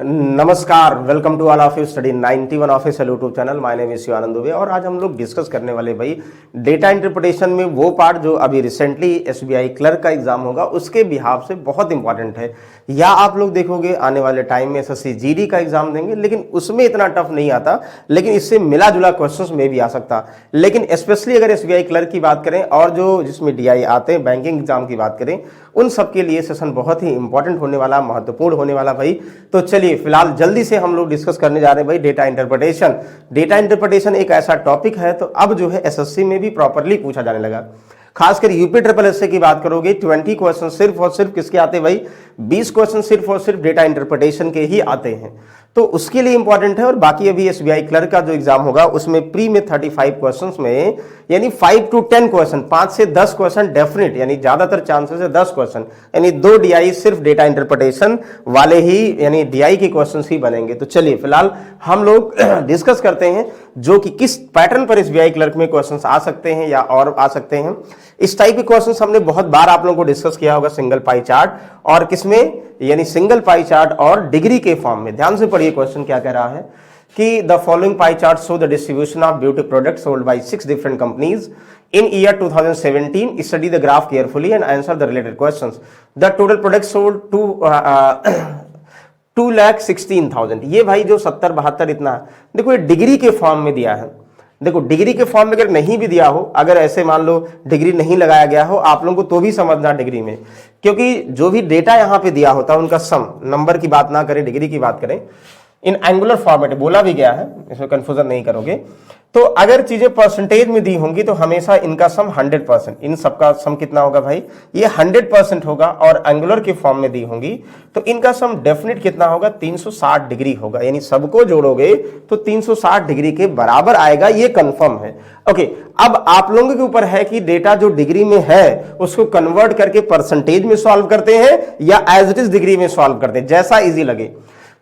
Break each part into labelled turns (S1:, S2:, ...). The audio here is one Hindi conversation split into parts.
S1: नमस्कार, welcome to all of you study 91 official YouTube channel. My name is Shivanand Dubey और आज हम लोग डिस्कस करने वाले भाई डेटा इंटरप्रिटेशन में वो पार्ट जो अभी रिसेंटली एसबीआई क्लर्क का एग्जाम होगा उसके बिहाफ से बहुत इंपॉर्टेंट है। या आप लोग देखोगे आने वाले टाइम में एसएससी जीडी का एग्जाम देंगे लेकिन उसमें इतना टफ नहीं आता, लेकिन इससे मिला जुला क्वेश्चन में भी आ सकता। लेकिन स्पेशली अगर एसबीआई क्लर्क की बात करें और जो जिसमें डीआई आते हैं बैंकिंग एग्जाम की बात करें, उन सब के लिए सेशन बहुत ही इंपॉर्टेंट होने वाला, महत्वपूर्ण होने वाला भाई। तो चलिए फिलहाल जल्दी से हम लोग डिस्कस करने जा रहे हैं भाई डेटा इंटरप्रिटेशन। डेटा इंटरप्रिटेशन एक ऐसा टॉपिक है तो अब जो है एसएससी में भी प्रॉपर्ली पूछा जाने लगा। खासकर यूपी ट्रिपल एस की बात करोगे 20 क्वेश्चन सिर्फ और सिर्फ किसके आते हैं भाई, 20 क्वेश्चन सिर्फ और सिर्फ डेटा इंटरप्रिटेशन के ही आते हैं, तो उसके लिए इंपॉर्टेंट है। और बाकी अभी एसबीआई क्लर्क का जो एग्जाम होगा उसमें प्री में 35 क्वेश्चंस में यानी 5 to 10 क्वेश्चन, 5 से 10 क्वेश्चन डेफिनेट, यानी ज्यादातर चांसेस है 10 क्वेश्चन, यानी 2 डीआई सिर्फ डेटा इंटरप्रिटेशन वाले ही यानी डीआई के क्वेश्चंस ही बनेंगे। तो चलिए फिलहाल हम लोग डिस्कस करते हैं जो कि किस पैटर्न पर एसबीआई क्लर्क में क्वेश्चंस आ सकते हैं या और आ सकते हैं। इस टाइप के क्वेश्चंस हमने बहुत बार आप लोगों को डिस्कस किया होगा सिंगल पाई चार्ट और किसमें, यानी सिंगल पाई चार्ट और डिग्री के फॉर्म में। ध्यान से पढ़िए क्वेश्चन क्या कह रहा है कि the following pie chart show the distribution of beauty product sold bye 6 different companies in year 2017. Study the graph carefully and answer the related questions. The total product sold to 2,16,000। ये भाई जो 70-72 इतना है, देखो ये डिग्री के फॉर्म में दिया है। देखो डिग्री के फॉर्म में अगर नहीं भी दिया हो, अगर ऐसे मान लो डिग्री नहीं लगाया गया हो आप लोगों को, तो भी समझना डिग्री में, क्योंकि जो भी डेटा यहां पे दिया होता है उनका सम, नंबर की बात ना करें डिग्री की बात करें, इन एंगुलर फॉर्मेट बोला भी गया है, इसमें कंफ्यूजन नहीं करोगे। तो अगर चीजें परसेंटेज में दी होंगी तो हमेशा इनका सम 100%, इन सबका सम कितना होगा भाई, ये 100% होगा। और एंगुलर के फॉर्म में दी होंगी तो इनका सम डेफिनेट कितना होगा, 360 डिग्री होगा, यानी सबको जोड़ोगे तो 360 डिग्री के बराबर आएगा, ये कंफर्म है। ओके, अब आप लोगों के ऊपर है कि डेटा जो डिग्री में है उसको कन्वर्ट करके परसेंटेज में सॉल्व करते हैं या एज इट इज डिग्री में सॉल्व करते हैं, जैसा इजी लगे।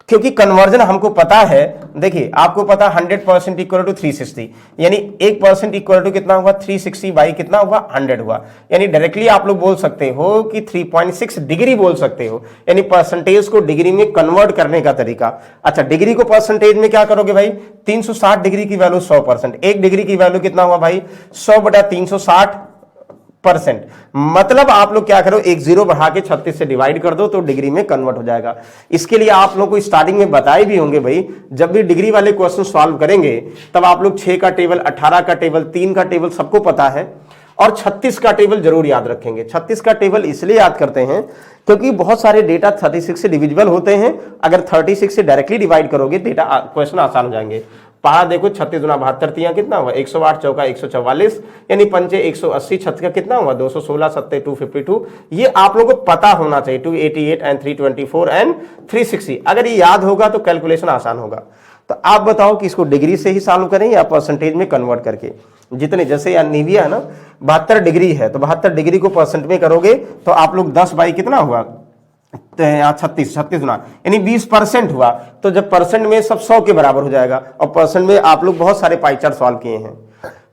S1: क्योंकि कन्वर्जन हमको पता है, देखिए आपको पता 100% इक्वल टू 360, यानी 1% इक्वल टू कितना हुआ, 360 बाई कितना हुआ, 100 हुआ। यानी डायरेक्टली आप लोग बोल सकते हो कि 3.6 डिग्री बोल सकते हो, यानी परसेंटेज को डिग्री में कन्वर्ट करने का तरीका। अच्छा, डिग्री को परसेंटेज में क्या करोगे भाई, 360 डिग्री की वैल्यू 100%, 1 डिग्री की वैल्यू कितना हुआ भाई, 100/360%। मतलब आप लोग क्या करो, एक जीरो बढ़ा के 36 से डिवाइड कर दो तो डिग्री में कन्वर्ट हो जाएगा। इसके लिए आप लोग को स्टार्टिंग में बताए भी होंगे भाई, जब भी डिग्री वाले क्वेश्चन सॉल्व करेंगे तब आप लोग 6 का टेबल, 18 का टेबल, 3 का टेबल सबको पता है, और 36 का टेबल जरूर याद रखेंगे। 36 का टेबल इसलिए याद करते हैं क्योंकि बहुत सारे डेटा 36 से डिविजिबल होते हैं। अगर 36 से डायरेक्टली डिवाइड करोगे डेटा क्वेश्चन आसान हो जाएंगे। पढ़ा देखो, 36 गुना 72 कितना हुआ, 108 चौका 144, यानी पंचे 180, 6 का कितना हुआ 216, 7 252। ये आप लोगों को पता होना चाहिए, 288 एंड 324 एंड 360। अगर ये याद होगा तो कैलकुलेशन आसान होगा। तो आप बताओ कि इसको डिग्री से ही सॉल्व करें या परसेंटेज में कन्वर्ट करके। जितने, जैसे या निविया है ना 72 डिग्री है तो 72 डिग्री को परसेंट में करोगे तो आप लोग 10 बाई कितना हुआ, तो यहाँ 36 गुना यानी 20% हुआ। तो जब परसेंट में सब 100 के बराबर हो जाएगा, और परसेंट में आप लोग बहुत सारे पाई चार्ट सॉल्व किए हैं।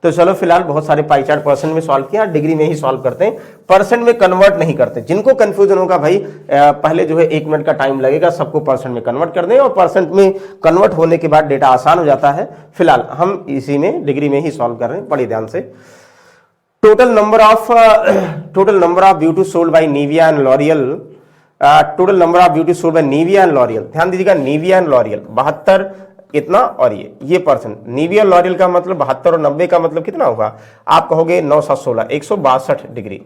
S1: तो चलो फिलहाल बहुत सारे पाई चार्ट परसेंट में सॉल्व किया, डिग्री में ही सॉल्व करते हैं, परसेंट में कन्वर्ट नहीं करते। जिनको कंफ्यूजन होगा भाई, पहले जो है 1 मिनट का टाइम लगेगा, सबको परसेंट में कन्वर्ट कर दें और परसेंट में कन्वर्ट होने के बाद डेटा आसान हो जाता है। फिलहाल हम इसी में डिग्री में ही सॉल्व कर रहे हैं, बड़ी ध्यान से। Total number of beauty sold by Nivea and L'Oréal, total number of beauty sold by Nivea and L'Oréal. ध्यान दीजिएगा, निविया एंड लॉरियल 72 इतना और ये परसेंट। निविया लॉरियल का मतलब 72 और 90 का मतलब कितना होगा, आप कहोगे 9 7 16 162 डिग्री।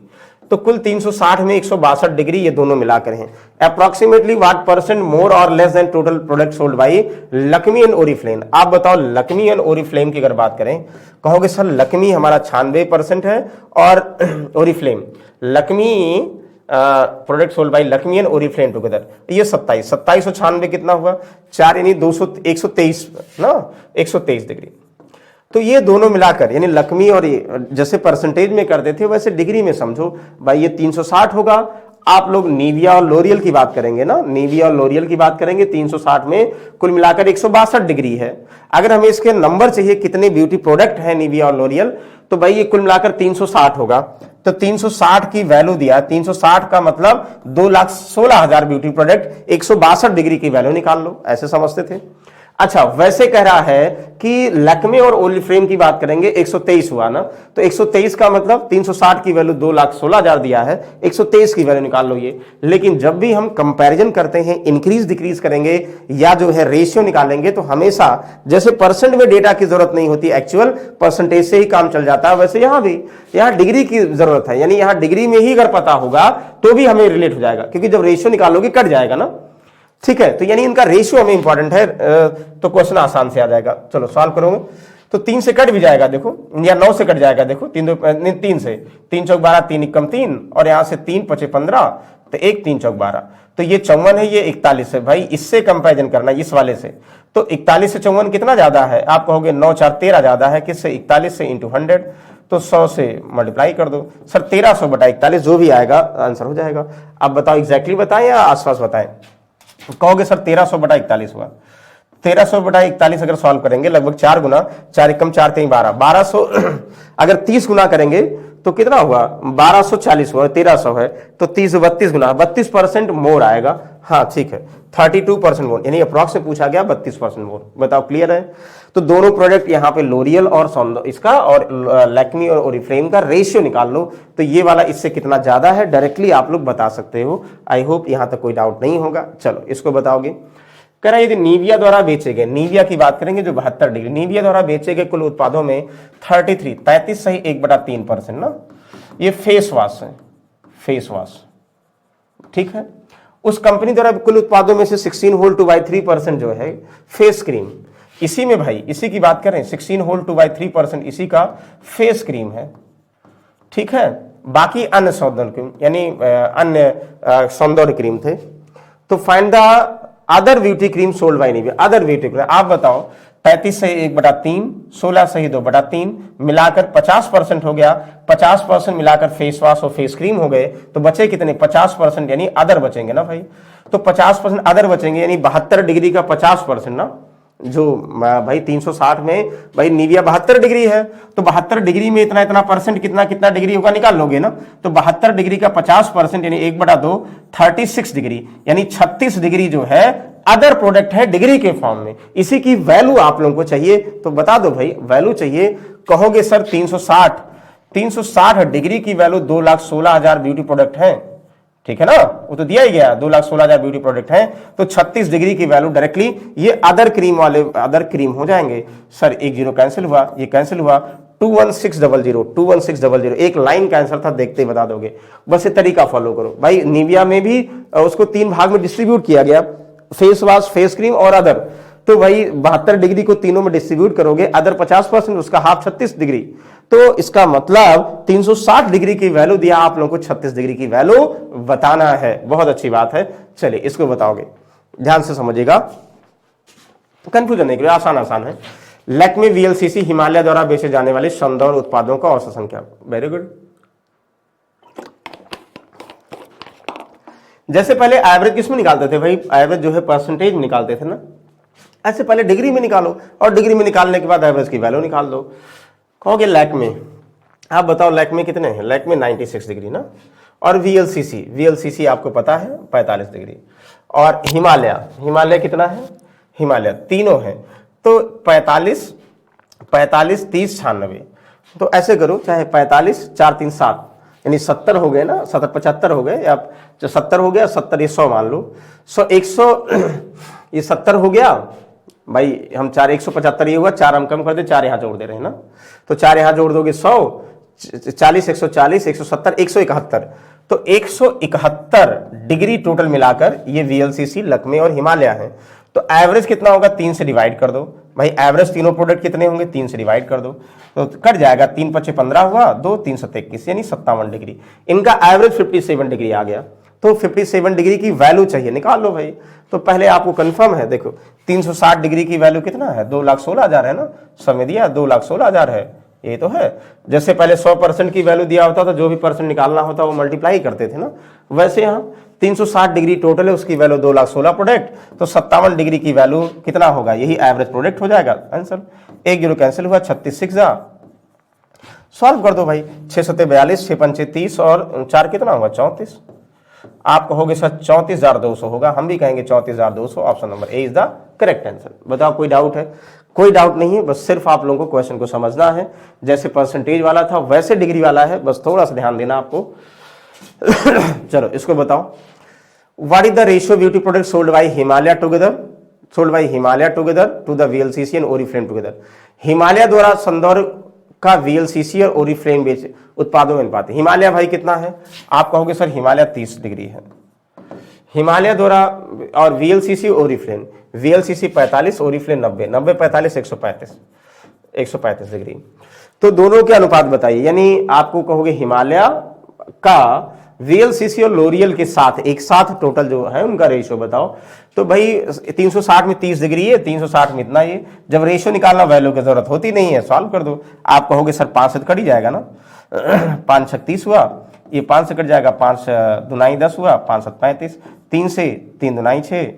S1: तो कुल 360 में 162 डिग्री, ये दोनों मिलाकर हैं। अप्रोक्सीमेटली व्हाट परसेंट मोर और less than total product sold bye Lakshmi and Oriflame. आप बताओ लक्मी एंड ओरिफ्लेम की अगर बात करें, कहोगे सर लक्मी हमारा 96% है और Oriflame, Lakshmi product sold bye Lakshmi and Oriflame together, ये 27 और 96 कितना हुआ 4, यानी 123 ना, 123 डिग्री। तो ये दोनों मिलाकर यानी लक्मी और जैसे परसेंटेज में कर देते हो वैसे डिग्री में समझो भाई, ये 360 होगा। आप लोग निविया और लोरियल की बात करेंगे ना, निविया और लोरियल की बात करेंगे, 360 में कुल मिलाकर 162 डिग्री है। अगर हमें इसके नंबर चाहिए कितने ब्यूटी प्रोडक्ट है निविया और लोरियल, तो भाई ये कुल मिलाकर 360 होगा। तो 360 की वैल्यू दिया, 360 का मतलब 2,16,000 ब्यूटी प्रोडक्ट, 162 डिग्री की वैल्यू निकाल लो, ऐसे समझते थे। अच्छा, वैसे कह रहा है कि लैक्मे और ओरिफ्लेम की बात करेंगे, 123 हुआ ना, तो 123 का मतलब 360 की वैल्यू 2,16,000 दिया है, 123 की वैल्यू निकाल लो ये। लेकिन जब भी हम कंपैरिजन करते हैं, इंक्रीज डिक्रीज करेंगे या जो है रेशियो निकालेंगे, तो हमेशा जैसे परसेंट में डेटा की जरूरत नहीं होती, एक्चुअल परसेंटेज से ही काम चल जाता है, वैसे यहां भी यहां डिग्री की जरूरत है, यानी यहां डिग्री में ही अगर पता होगा तो भी हमें रिलेट हो जाएगा, क्योंकि जब रेशियो निकालोगे कट जाएगा ना, ठीक है। तो यानी इनका रेशियो हमें इंपॉर्टेंट है, तो क्वेश्चन आसान से आ जाएगा। चलो सॉल्व करोगे तो 3 से कट भी जाएगा देखो, या 9 से कट जाएगा देखो, 3 से 3 चौक 12, 3 एकम 3, और यहां से 3 पचे 15, तो 1 3 चौक 12, तो ये 54 है, ये 41 है। भाई इससे कंपेरिजन करना, इस वाले से, तो 41 से 54 कितना ज्यादा है? आप कहोगे 9 4 13 ज्यादा है, किससे? 41 से इंटू 100, तो 100 से मल्टीप्लाई कर दो सर, 1300 बटा 41 जो भी आएगा आंसर हो जाएगा। अब बताओ एग्जैक्टली बताएं या आसपास बताएं? कहोगे सर 1300 बटा 41 हुआ, 1300 बटा 41 अगर सॉल्व करेंगे लगभग 4 गुना, 4 एकम 4 3 12, 1200 अगर 30 गुना करेंगे तो कितना हुआ? 1240 हुआ, 1300 है तो 30 32 गुना, 32% मोर आएगा। हाँ ठीक है, 32% मोर, यानी अप्रॉक्स में पूछा गया 32% मोर। बताओ क्लियर है? तो दोनों प्रोडक्ट यहाँ पे लोरियल और इसका और लैक्मी और ओरिफ्लेम का रेशियो निकाल लो, तो ये वाला इससे कितना ज्यादा है डायरेक्टली आप लोग बता सकते हो। आई होप यहाँ तक कोई डाउट नहीं होगा। चलो इसको बताओगे। कह रहा है यदि निविया द्वारा बेचे गए, निविया की बात करेंगे जो 72 डिग्री, निविया द्वारा बेचे गए कुल उत्पादों में 33 सही 1/3% ना, ये फेस वॉश है, फेस वॉश, ठीक है। उस कंपनी द्वारा कुल उत्पादों में से 16 होल 2/3% जो है फेस क्रीम, इसी में भाई इसी की बात करें, 16 होल 2/3% इसी का फेस क्रीम है, ठीक है। बाकी अन्य सौंदर्य क्रीम यानी अन्य सौंदर्य क्रीम थे। तो find the other beauty cream sold by Nivea, other beauty cream आप बताओ। 35 से 1/3, 16 से 2/3 मिलाकर 50% हो गया, 50% मिलाकर फेस वॉश और फेस क्रीम हो गए, तो बचे कितने? 50%, यानी अदर बचेंगे ना भाई। तो 50% अदर बचेंगे, यानी 72 डिग्री का 50% ना, जो भाई 360 में भाई निविया 72 डिग्री है, तो 72 डिग्री में इतना इतना परसेंट कितना कितना डिग्री होगा निकाल लोगे ना। तो 72 डिग्री का 50% यानी 1/2 36 डिग्री, यानी 36 डिग्री जो है अदर प्रोडक्ट है डिग्री के फॉर्म में। इसी की वैल्यू आप लोगों को चाहिए, तो बता दो भाई वैल्यू चाहिए। कहोगे सर 360 डिग्री की वैल्यू 2,16,000 ब्यूटी प्रोडक्ट है, ठीक है ना, वो तो दिया ही गया 2,16,000 ब्यूटी प्रोडक्ट है, तो 36 डिग्री की वैल्यू डायरेक्टली ये अदर क्रीम वाले अदर क्रीम हो जाएंगे। सर 1 0 कैंसिल हुआ, ये कैंसिल हुआ, 21600 एक लाइन का आंसर था, देखते ही बता दोगे। बस ये तरीका फॉलो करो भाई। निविया में भी उसको 3 भाग में डिस्ट्रीब्यूट किया गया, फेस वॉश, फेस क्रीम और अदर। तो भाई 72 डिग्री को तीनों में डिस्ट्रीब्यूट करोगे, अदर 50%, उसका हाफ 36 डिग्री, तो इसका मतलब 360 डिग्री की वैल्यू दिया आप लोगों को, 36 डिग्री की वैल्यू बताना है। बहुत अच्छी बात है, चलिए इसको बताओगे, ध्यान से समझिएगा, कंफ्यूजन नहीं करिए, आसान आसान है। लैक्मे वीएलसीसी हिमालय द्वारा बेचे जाने वाले सौंदर्य उत्पादों का औसत संख्या। Very good. जैसे पहले एवरेज किसमें निकालते थे भाई? एवरेज जो है परसेंटेज में निकालते थे ना, ऐसे पहले डिग्री में निकालो, और डिग्री में निकालने के बाद एवरेज की वैल्यू निकाल दो। कहोगे लैक्मे, आप बताओ लैक्मे कितने हैं? लैक्मे 96 डिग्री ना, और वीएलसीसी आपको पता है 45 डिग्री, और हिमालय कितना है? हिमालय तीनों है, तो 45 30 96। तो ऐसे करो, चाहे 45 4 3 7 यानी 70 हो गए ना, 75 हो गए, या 70 हो गया, 70 ये 100 मान लो, 100 ये 70 हो गया भाई, हम 4 175 ये हुआ, 4 हम कम कर दे, 4 यहां जोड़ दे रहे हैं ना, तो 4 यहां जोड़ दोगे 100, 40 140 170 171, तो 171 डिग्री टोटल मिलाकर ये वीएलसीसी, लैक्मे और हिमालय है। तो एवरेज कितना होगा? 3 से डिवाइड कर दो भाई। एवरेज तीनों प्रोडक्ट कितने होंगे? 3 से डिवाइड कर दो, तो कट जाएगा, 3 5 15 हुआ, 2 3 7 21 यानी 57 डिग्री। इनका एवरेज 57 डिग्री आ गया, तो 57 डिग्री की वैल्यू चाहिए, निकाल लो भाई। तो पहले आपको कंफर्म है, देखो 360 डिग्री की वैल्यू कितना है? 2,16,000 है ना, समय दिया 2,16,000 है, ये तो है। जैसे पहले 100% की वैल्यू दिया होता था, जो भी परसेंट निकालना होता वो मल्टीप्लाई करते थे ना, वैसे यहाँ 360 डिग्री टोटल है, उसकी वैल्यू 2,16,000 प्रोडक्ट, तो 57 डिग्री की वैल्यू कितना होगा? यही एवरेज प्रोडक्ट हो जाएगा आंसर। 1 0 कैंसिल हुआ, 36 6 सॉल्व कर दो भाई। 6 सत्ते 42, 6 पंचे 30 और 4 कितना होगा 34। आप कहोगे सर 34,200 होगा, हम भी कहेंगे 34,200। Option number A is the correct answer. बताओ कोई डाउट है? कोई डाउट नहीं है, बस सिर्फ आप लोगों को क्वेश्चन को समझना है। जैसे परसेंटेज वाला था वैसे डिग्री वाला है, बस थोड़ा सा ध्यान देना आपको। चलो इसको बताओ, what is the ratio beauty product sold by Himalaya together to the VLCC and Oriflame together. Himalaya द्वारा संदौर का वीएलसीसी और ओरिफ्लेम बेच उत्पादों में अनुपात। हिमालय भाई कितना है? आप कहोगे सर हिमालय 30 डिग्री है। हिमालय द्वारा और VLCC Oriflame, VLCC 45, Oriflame 90, 90 45 135 degree. तो दोनों के अनुपात बताइए। यानी आपको कहोगे हिमालय का वीएलसीसी और लोरियल के साथ एक साथ टोटल जो है उनका रेशियो बताओ। तो भाई 360 में 30 डिग्री है, 360 में इतना ही। जब रेशियो निकालना वैल्यू की जरूरत होती नहीं है, सॉल्व कर दो। आप कहोगे सर 5 से कट ही जाएगा ना, 5 छक 30 हुआ, ये 5 से कट जाएगा, 5 दुनाई 10 हुआ, 5 7 35, 3 से 3 दुनाई 6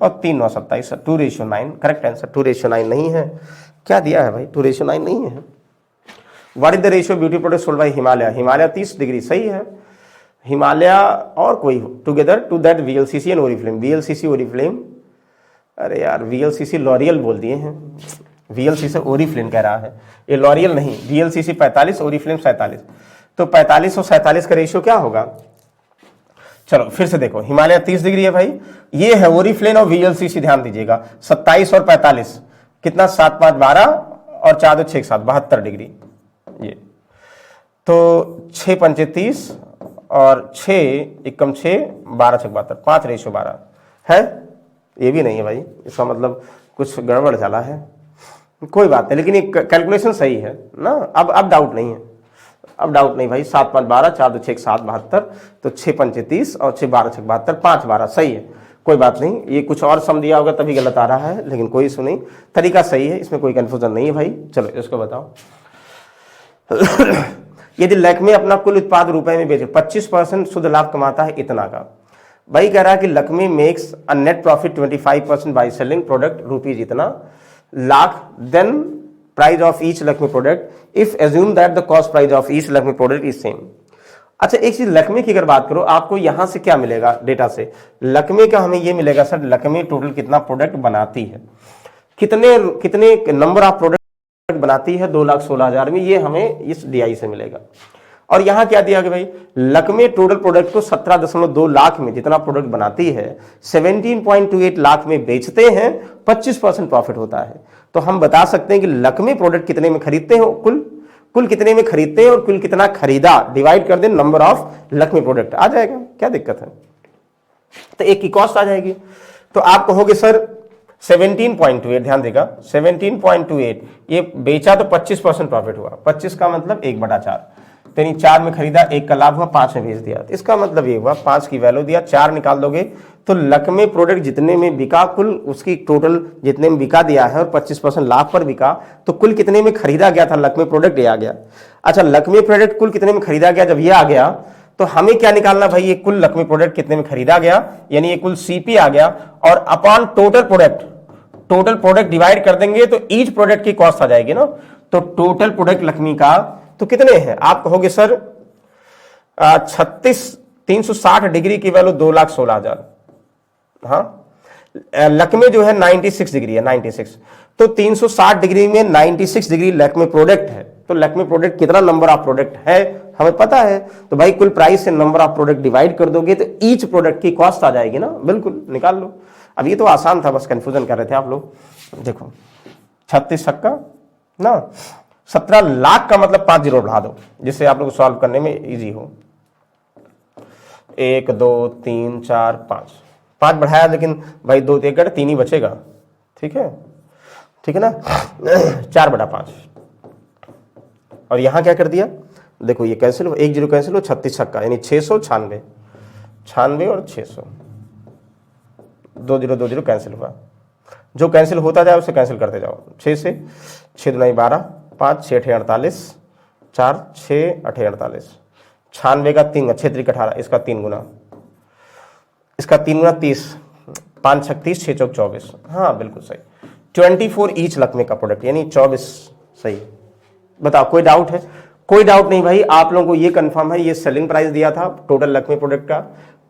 S1: और 3 9 27, 2:9। करेक्ट आंसर 2:9 नहीं है। क्या दिया है भाई? 2:9 नहीं है। What is the ratio beauty product sold by Himalaya? Himalaya 30 degree सही है। हिमालय और कोई together to that VLCC and Oriflame, VLCC Oriflame, अरे यार वीएलसीसी लॉरियल बोल दिए हैं, वीएलसीसी ओरिफ्लेम कह रहा है, ये लॉरियल नहीं। वीएलसीसी 45, ओरिफ्लेम 47, तो 45 और 47 का रेशियो क्या होगा? चलो फिर से देखो, हिमालय 30 डिग्री है भाई, ये है ओरिफ्लेम और वीएलसीसी, ध्यान दीजिएगा। 27 और 45 कितना? 7 5 12 और 4 2 6 7 72 डिग्री। ये तो 6 पंचे 30 और 6 एकम 6 12 6 72, 5:12 है। ये भी नहीं है भाई, इसका मतलब कुछ गड़बड़ चला है। कोई बात नहीं, लेकिन ये कैलकुलेशन सही है ना। अब डाउट नहीं है, अब डाउट नहीं भाई। 7 5 12, 4 2 6 7 72, तो 6 पंचे 30 और 6 12 6 72, 5 12 सही है। कोई बात नहीं, ये कुछ और सम दिया होगा तभी गलत आ रहा है, लेकिन कोई इशू नहीं, तरीका सही है, इसमें कोई कंफ्यूजन नहीं है भाई। चलो इसको बताओ। यदि लक्मे अपना कुल उत्पाद रुपए में बेचे, 25% शुद्ध लाभ कमाता है इतना का। भाई कह रहा है कि Lakme makes a net profit 25% by selling product rupees इतना lakh, then price of each Lakme product if assume that the cost price of each Lakme product is same. अच्छा एक चीज लक्मे की अगर बात करो, आपको यहां से क्या मिलेगा डेटा से? लक्मे का हमें ये मिलेगा सर, लक्मे टोटल कितना प्रोडक्ट बनाती है, कितने नंबर ऑफ प्रोडक्ट बनाती है 2,16,000 में, ये हमें इस डीआई से मिलेगा। और यहां क्या दिया गया भाई? लक्मे टोटल प्रोडक्ट को 17.2 लाख में जितना प्रोडक्ट बनाती है 17.28 लाख में बेचते हैं, 25% प्रॉफिट होता है। तो हम बता सकते हैं कि लक्मे प्रोडक्ट कितने में खरीदते हैं, कुल कितने में खरीदते हैं और कुल कितना खरीदा, डिवाइड कर दें नंबर ऑफ लक्मे प्रोडक्ट, आ जाएगा। क्या दिक्कत है? तो एक की कॉस्ट आ जाएगी। तो आप कहोगे सर 17.28, ध्यान देगा 17.28, ये बेचा तो 25% प्रॉफिट हुआ, 25 का मतलब 1/4, यानी 4 में खरीदा, 1 का लाभ हुआ, 5 में बेच दिया। इसका मतलब ये हुआ 5 की वैल्यू दिया, 4 निकाल दोगे तो लक्मे प्रोडक्ट जितने में बिका, कुल उसकी टोटल जितने में बिका दिया है और 25% लाभ पर बिका, तो कुल कितने में खरीदा गया था लक्मे प्रोडक्ट, ये आ गया। अच्छा लक्मे प्रोडक्ट कुल कितने में खरीदा गया, जब ये आ गया तो हमें क्या निकालना भाई? ये कुल लक्मे प्रोडक्ट कितने में खरीदा गया, यानी ये कुल सीपी आ गया, और अपॉन टोटल प्रोडक्ट डिवाइड कर देंगे तो ईच प्रोडक्ट की कॉस्ट आ जाएगी ना। तो टोटल प्रोडक्ट लक्मे का तो कितने हैं? आप कहोगे सर 360 डिग्री की वैल्यू 2,16,000। हाँ लक्मे जो है 96 डिग्री है, 96, तो 360 डिग्री में 96 डिग्री लक्मे प्रोडक्ट है। तो लक्मे प्रोडक्ट कितना नंबर ऑफ प्रोडक्ट है हमें पता है, तो भाई कुल प्राइस से नंबर ऑफ प्रोडक्ट डिवाइड कर दोगे तो ईच प्रोडक्ट की कॉस्ट आ जाएगी ना। बिल्कुल निकाल लो। अब ये तो आसान था, बस कंफ्यूजन कर रहे थे आप लोग। देखो 36 छक्का ना, 17 लाख का मतलब 5 जीरो बढ़ा दो, जिससे आप लोग सॉल्व करने में इजी हो। 1 2 3 4 5 बढ़ाया, लेकिन भाई 2 1 3 ही बचेगा। ठीक है ना, 4/5। और यहां क्या कर दिया? देखो ये कैंसिल हो, 1 0 कैंसिल हो, 36 छक्का यानी 696 और 600, 2 0 कैंसिल हुआ। जो कैंसिल होता जाए उसे कैंसिल करते जाओ। 6 से 6 2 12, 5 6 8 48, 4 6 8 48, 96 का 3 6 3 18, इसका 3 गुना, इसका 3 गुना 30, 5 36 6 चौक 24। हाँ बिल्कुल सही, 24 ईच लक्मे का प्रोडक्ट यानी 24 सही। बताओ कोई डाउट है? कोई डाउट नहीं भाई, आप लोगों को ये कंफर्म है, ये सेलिंग प्राइस दिया था टोटल लक्ष्मी प्रोडक्ट का,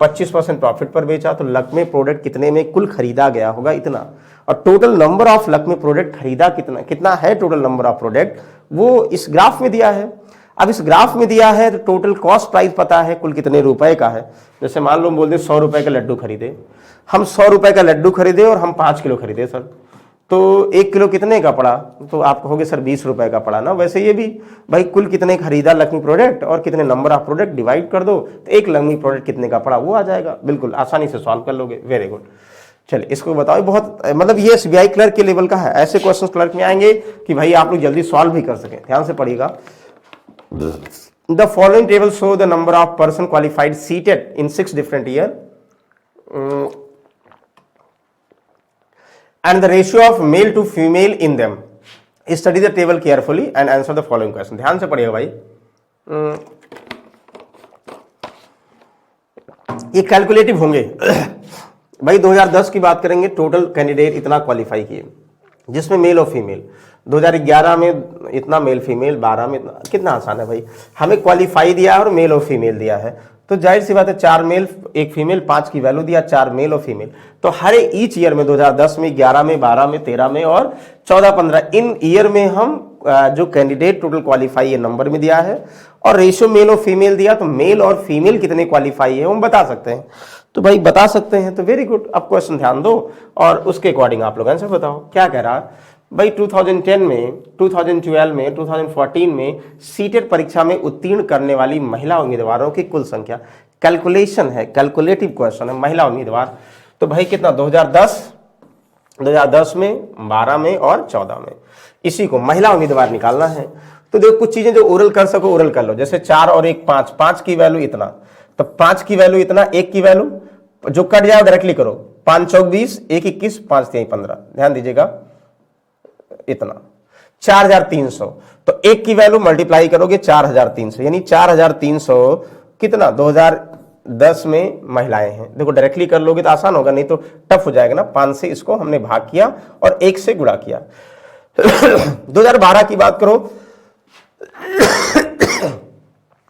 S1: 25% प्रॉफिट पर बेचा, तो लक्ष्मी प्रोडक्ट कितने में कुल खरीदा गया होगा इतना, और total number of Lakshmi product खरीदा कितना है, टोटल नंबर ऑफ प्रोडक्ट वो इस ग्राफ में दिया है। अब इस ग्राफ में दिया है तो टोटल कॉस्ट प्राइस पता है कुल कितने रुपए का है। जैसे मान लो बोल दे 100 रुपए का लड्डू खरीदे, हम 100 रुपए का लड्डू खरीदे और हम 5 किलो खरीदे सर, तो 1 किलो कितने का पड़ा, तो आप कहोगे सर 20 रुपए का पड़ा ना। वैसे ये भी भाई कुल कितने खरीदा लक्ष्मी प्रोडक्ट और कितने नंबर ऑफ प्रोडक्ट डिवाइड कर दो तो एक लक्ष्मी प्रोडक्ट कितने का पड़ा वो आ जाएगा, बिल्कुल आसानी से सॉल्व कर लोगे। Very good. चलिए इसको बताओ, बहुत मतलब ये एसबीआई क्लर्क के लेवल का है, ऐसे क्वेश्चन क्लर्क में आएंगे कि भाई आप लोग जल्दी सॉल्व भी कर सकें। ध्यान से पढ़िएगा। The following table show the number of person qualified seated in 6 different year and the ratio of male to female in them. Study the table carefully and answer the following question. ध्यान से पढ़िएगा भाई। ये कैलकुलेटिव होंगे भाई। 2010 की बात करेंगे, टोटल कैंडिडेट इतना क्वालिफाई किए जिसमें मेल और फीमेल। 2011 में इतना मेल फीमेल, 12 में इतना, कितना आसान है भाई। हमें क्वालिफाई दिया और मेल और फीमेल दिया है, तो जाहिर सी बात है 4 मेल 1 फीमेल, 5 की वैल्यू दिया, 4 मेल और फीमेल। तो हर ईच ईयर में 2010 में, 11 में, 12 में, 13 में और 14-15 इन ईयर में हम जो कैंडिडेट टोटल क्वालिफाई ये नंबर में दिया है और रेशियो मेल और फीमेल दिया, तो मेल और फीमेल कितने क्वालिफाई है हम बता सकते हैं। तो भाई बता सकते हैं तो वेरी गुड। अब क्वेश्चन ध्यान दो और उसके अकॉर्डिंग आप लोग आंसर बताओ। क्या कह रहा है भाई, 2010 में, 2012 में, 2014 में सीटेट परीक्षा में उत्तीर्ण करने वाली महिला उम्मीदवारों की कुल संख्या। कैलकुलेशन है, कैलकुलेटिव क्वेश्चन है, महिला उम्मीदवार। तो भाई कितना, 2010 में, 12 में और 14 में, इसी को महिला उम्मीदवार निकालना है। तो देखो कुछ चीजें जो ओरल कर सको ओरल कर लो। जैसे 4 और 1 5, 5 की वैल्यू इतना, तो 5 की वैल्यू इतना, 1 की वैल्यू जो कट जाए डायरेक्टली करो। 5 चौक 20, 1 21, 5 3 15, ध्यान दीजिएगा इतना 4300। तो 1 की वैल्यू मल्टीप्लाई करोगे 4300, यानी 4300 कितना, 2010 में महिलाएं हैं। देखो डायरेक्टली कर लोगे तो आसान होगा, नहीं तो टफ हो जाएगा ना। 5 से इसको हमने भाग किया और 1 से गुणा किया। 2012 की बात करो,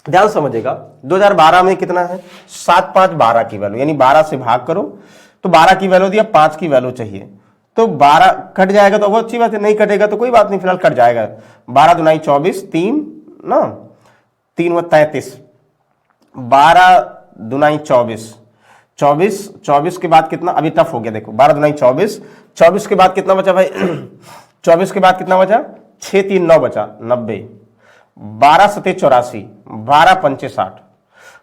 S1: ध्यान समझिएगा। 2012 में कितना है, 7 5 12 की वैल्यू, यानी 12 से भाग करो तो 12 की वैल्यू दिया, 5 की वैल्यू चाहिए, तो 12 कट जाएगा तो बहुत अच्छी बात है, नहीं कटेगा तो कोई बात नहीं, फिलहाल कट जाएगा। 12 दुनाई 24, 3 ना, 3 व 33, 12 दुनाई 24, 24 के बाद कितना, अभी टफ हो गया देखो, 12 दुनाई 24, 24 के बाद कितना बचा भाई 24 के बाद कितना बचा, 6 3 9 बचा, 90, 12 7 84, 12 पंचे 60,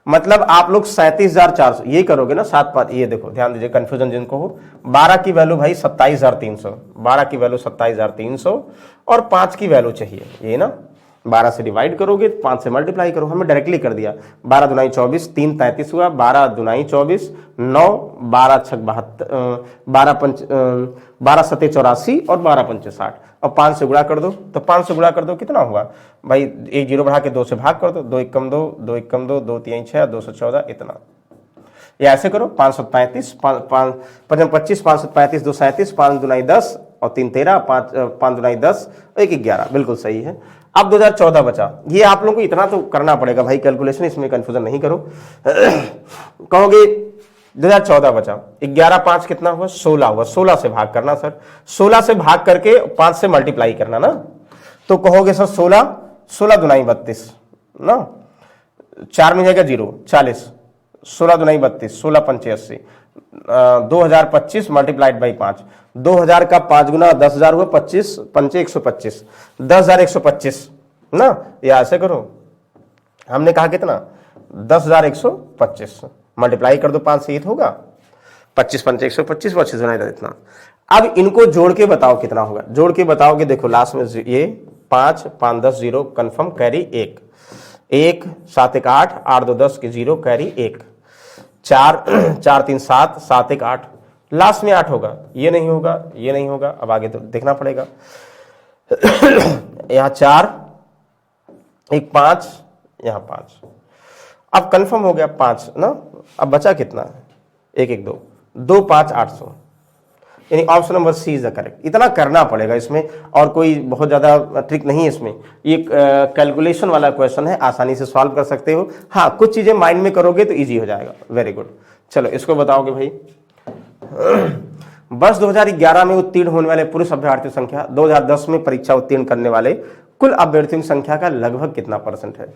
S1: मतलब आप लोग 37,400 ये करोगे ना, 7 5, ये देखो ध्यान दीजिए कंफ्यूजन जिनको हो। 12 की वैल्यू भाई 27,300, 12 की वैल्यू 27,300 और 5 की वैल्यू चाहिए, ये ना 12 से डिवाइड करोगे, 5 से मल्टीप्लाई करो, हमने डायरेक्टली कर दिया। 12 दुनाई 24, 3 33 हुआ, 12 दुनाई 24, 9, 12 6 72, 12 7 84 और 12 पंचे 60, और 5 से गुणा कर दो, तो 5 से गुणा कर दो कितना हुआ भाई, एक जीरो बढ़ा के 2 से भाग कर दो, 2 1 कम 2, 2 1 कम 2, 2 3 6, 214 इतना। या ऐसे करो 535, 5 25, 535, 2 37, 5 दुनाई 10 और 3 13, 5 दुनाई 10, 1 11, बिल्कुल सही है। अब 2014 बचा, ये आप लोगों को इतना तो करना पड़ेगा भाई कैलकुलेशन, इसमें कंफ्यूजन नहीं करो। कहोगे 2014 बचा, 11 5 कितना हुआ, 16 हुआ, 16 से भाग करना सर, 16 से भाग करके 5 से मल्टीप्लाई करना ना, तो कहोगे सर 16 दुनाई 32 ना, 4 में जाएगा 0, 40, 16 दुनाई 32, 16 पंचे 80, 2025 मल्टीप्लाइड बाई 5, 2000 का 5 गुना 10,000 हुआ, 25 पंचे 125, 10,125 ना, या ऐसे करो, हमने कहा कितना 10,125, मल्टीप्लाई कर दो 5 से, ये होगा 25 पंचे 125, 25 गुना इतना। अब इनको जोड़ के बताओ कितना होगा, जोड़ के बताओगे, देखो लास्ट में ये 5 5 10 0 कंफर्म, कैरी 1 1 7 1 8 8 2 10 के 0 कैरी 1 4 4 3 7 7 1 8, लास्ट में 8 होगा, ये नहीं होगा, ये नहीं होगा, अब आगे तो देखना पड़ेगा। यहाँ 4 1 5, यहाँ 5, अब कंफर्म हो गया 5 ना। अब बचा कितना, 1 1 2 2 5 800, यानी option number C is the correct. इतना करना पड़ेगा इसमें, और कोई बहुत ज़्यादा ट्रिक नहीं है इसमें। ये कैलकुलेशन वाला क्वेश्चन है, आसानी से सॉल्व कर सकते हो। हाँ, कुछ चीज़ें माइंड में करोगे तो ईजी हो जाएगा। Very good. चलो इसको बताओगे भाई। वर्ष 2011 में उत्तीर्ण होने वाले पुरुष अभ्यर्थियों संख्या 2010 में परीक्षा उत्तीर्ण करने वाले कुल अभ्यर्थियों की संख्या का लगभग कितना परसेंट है?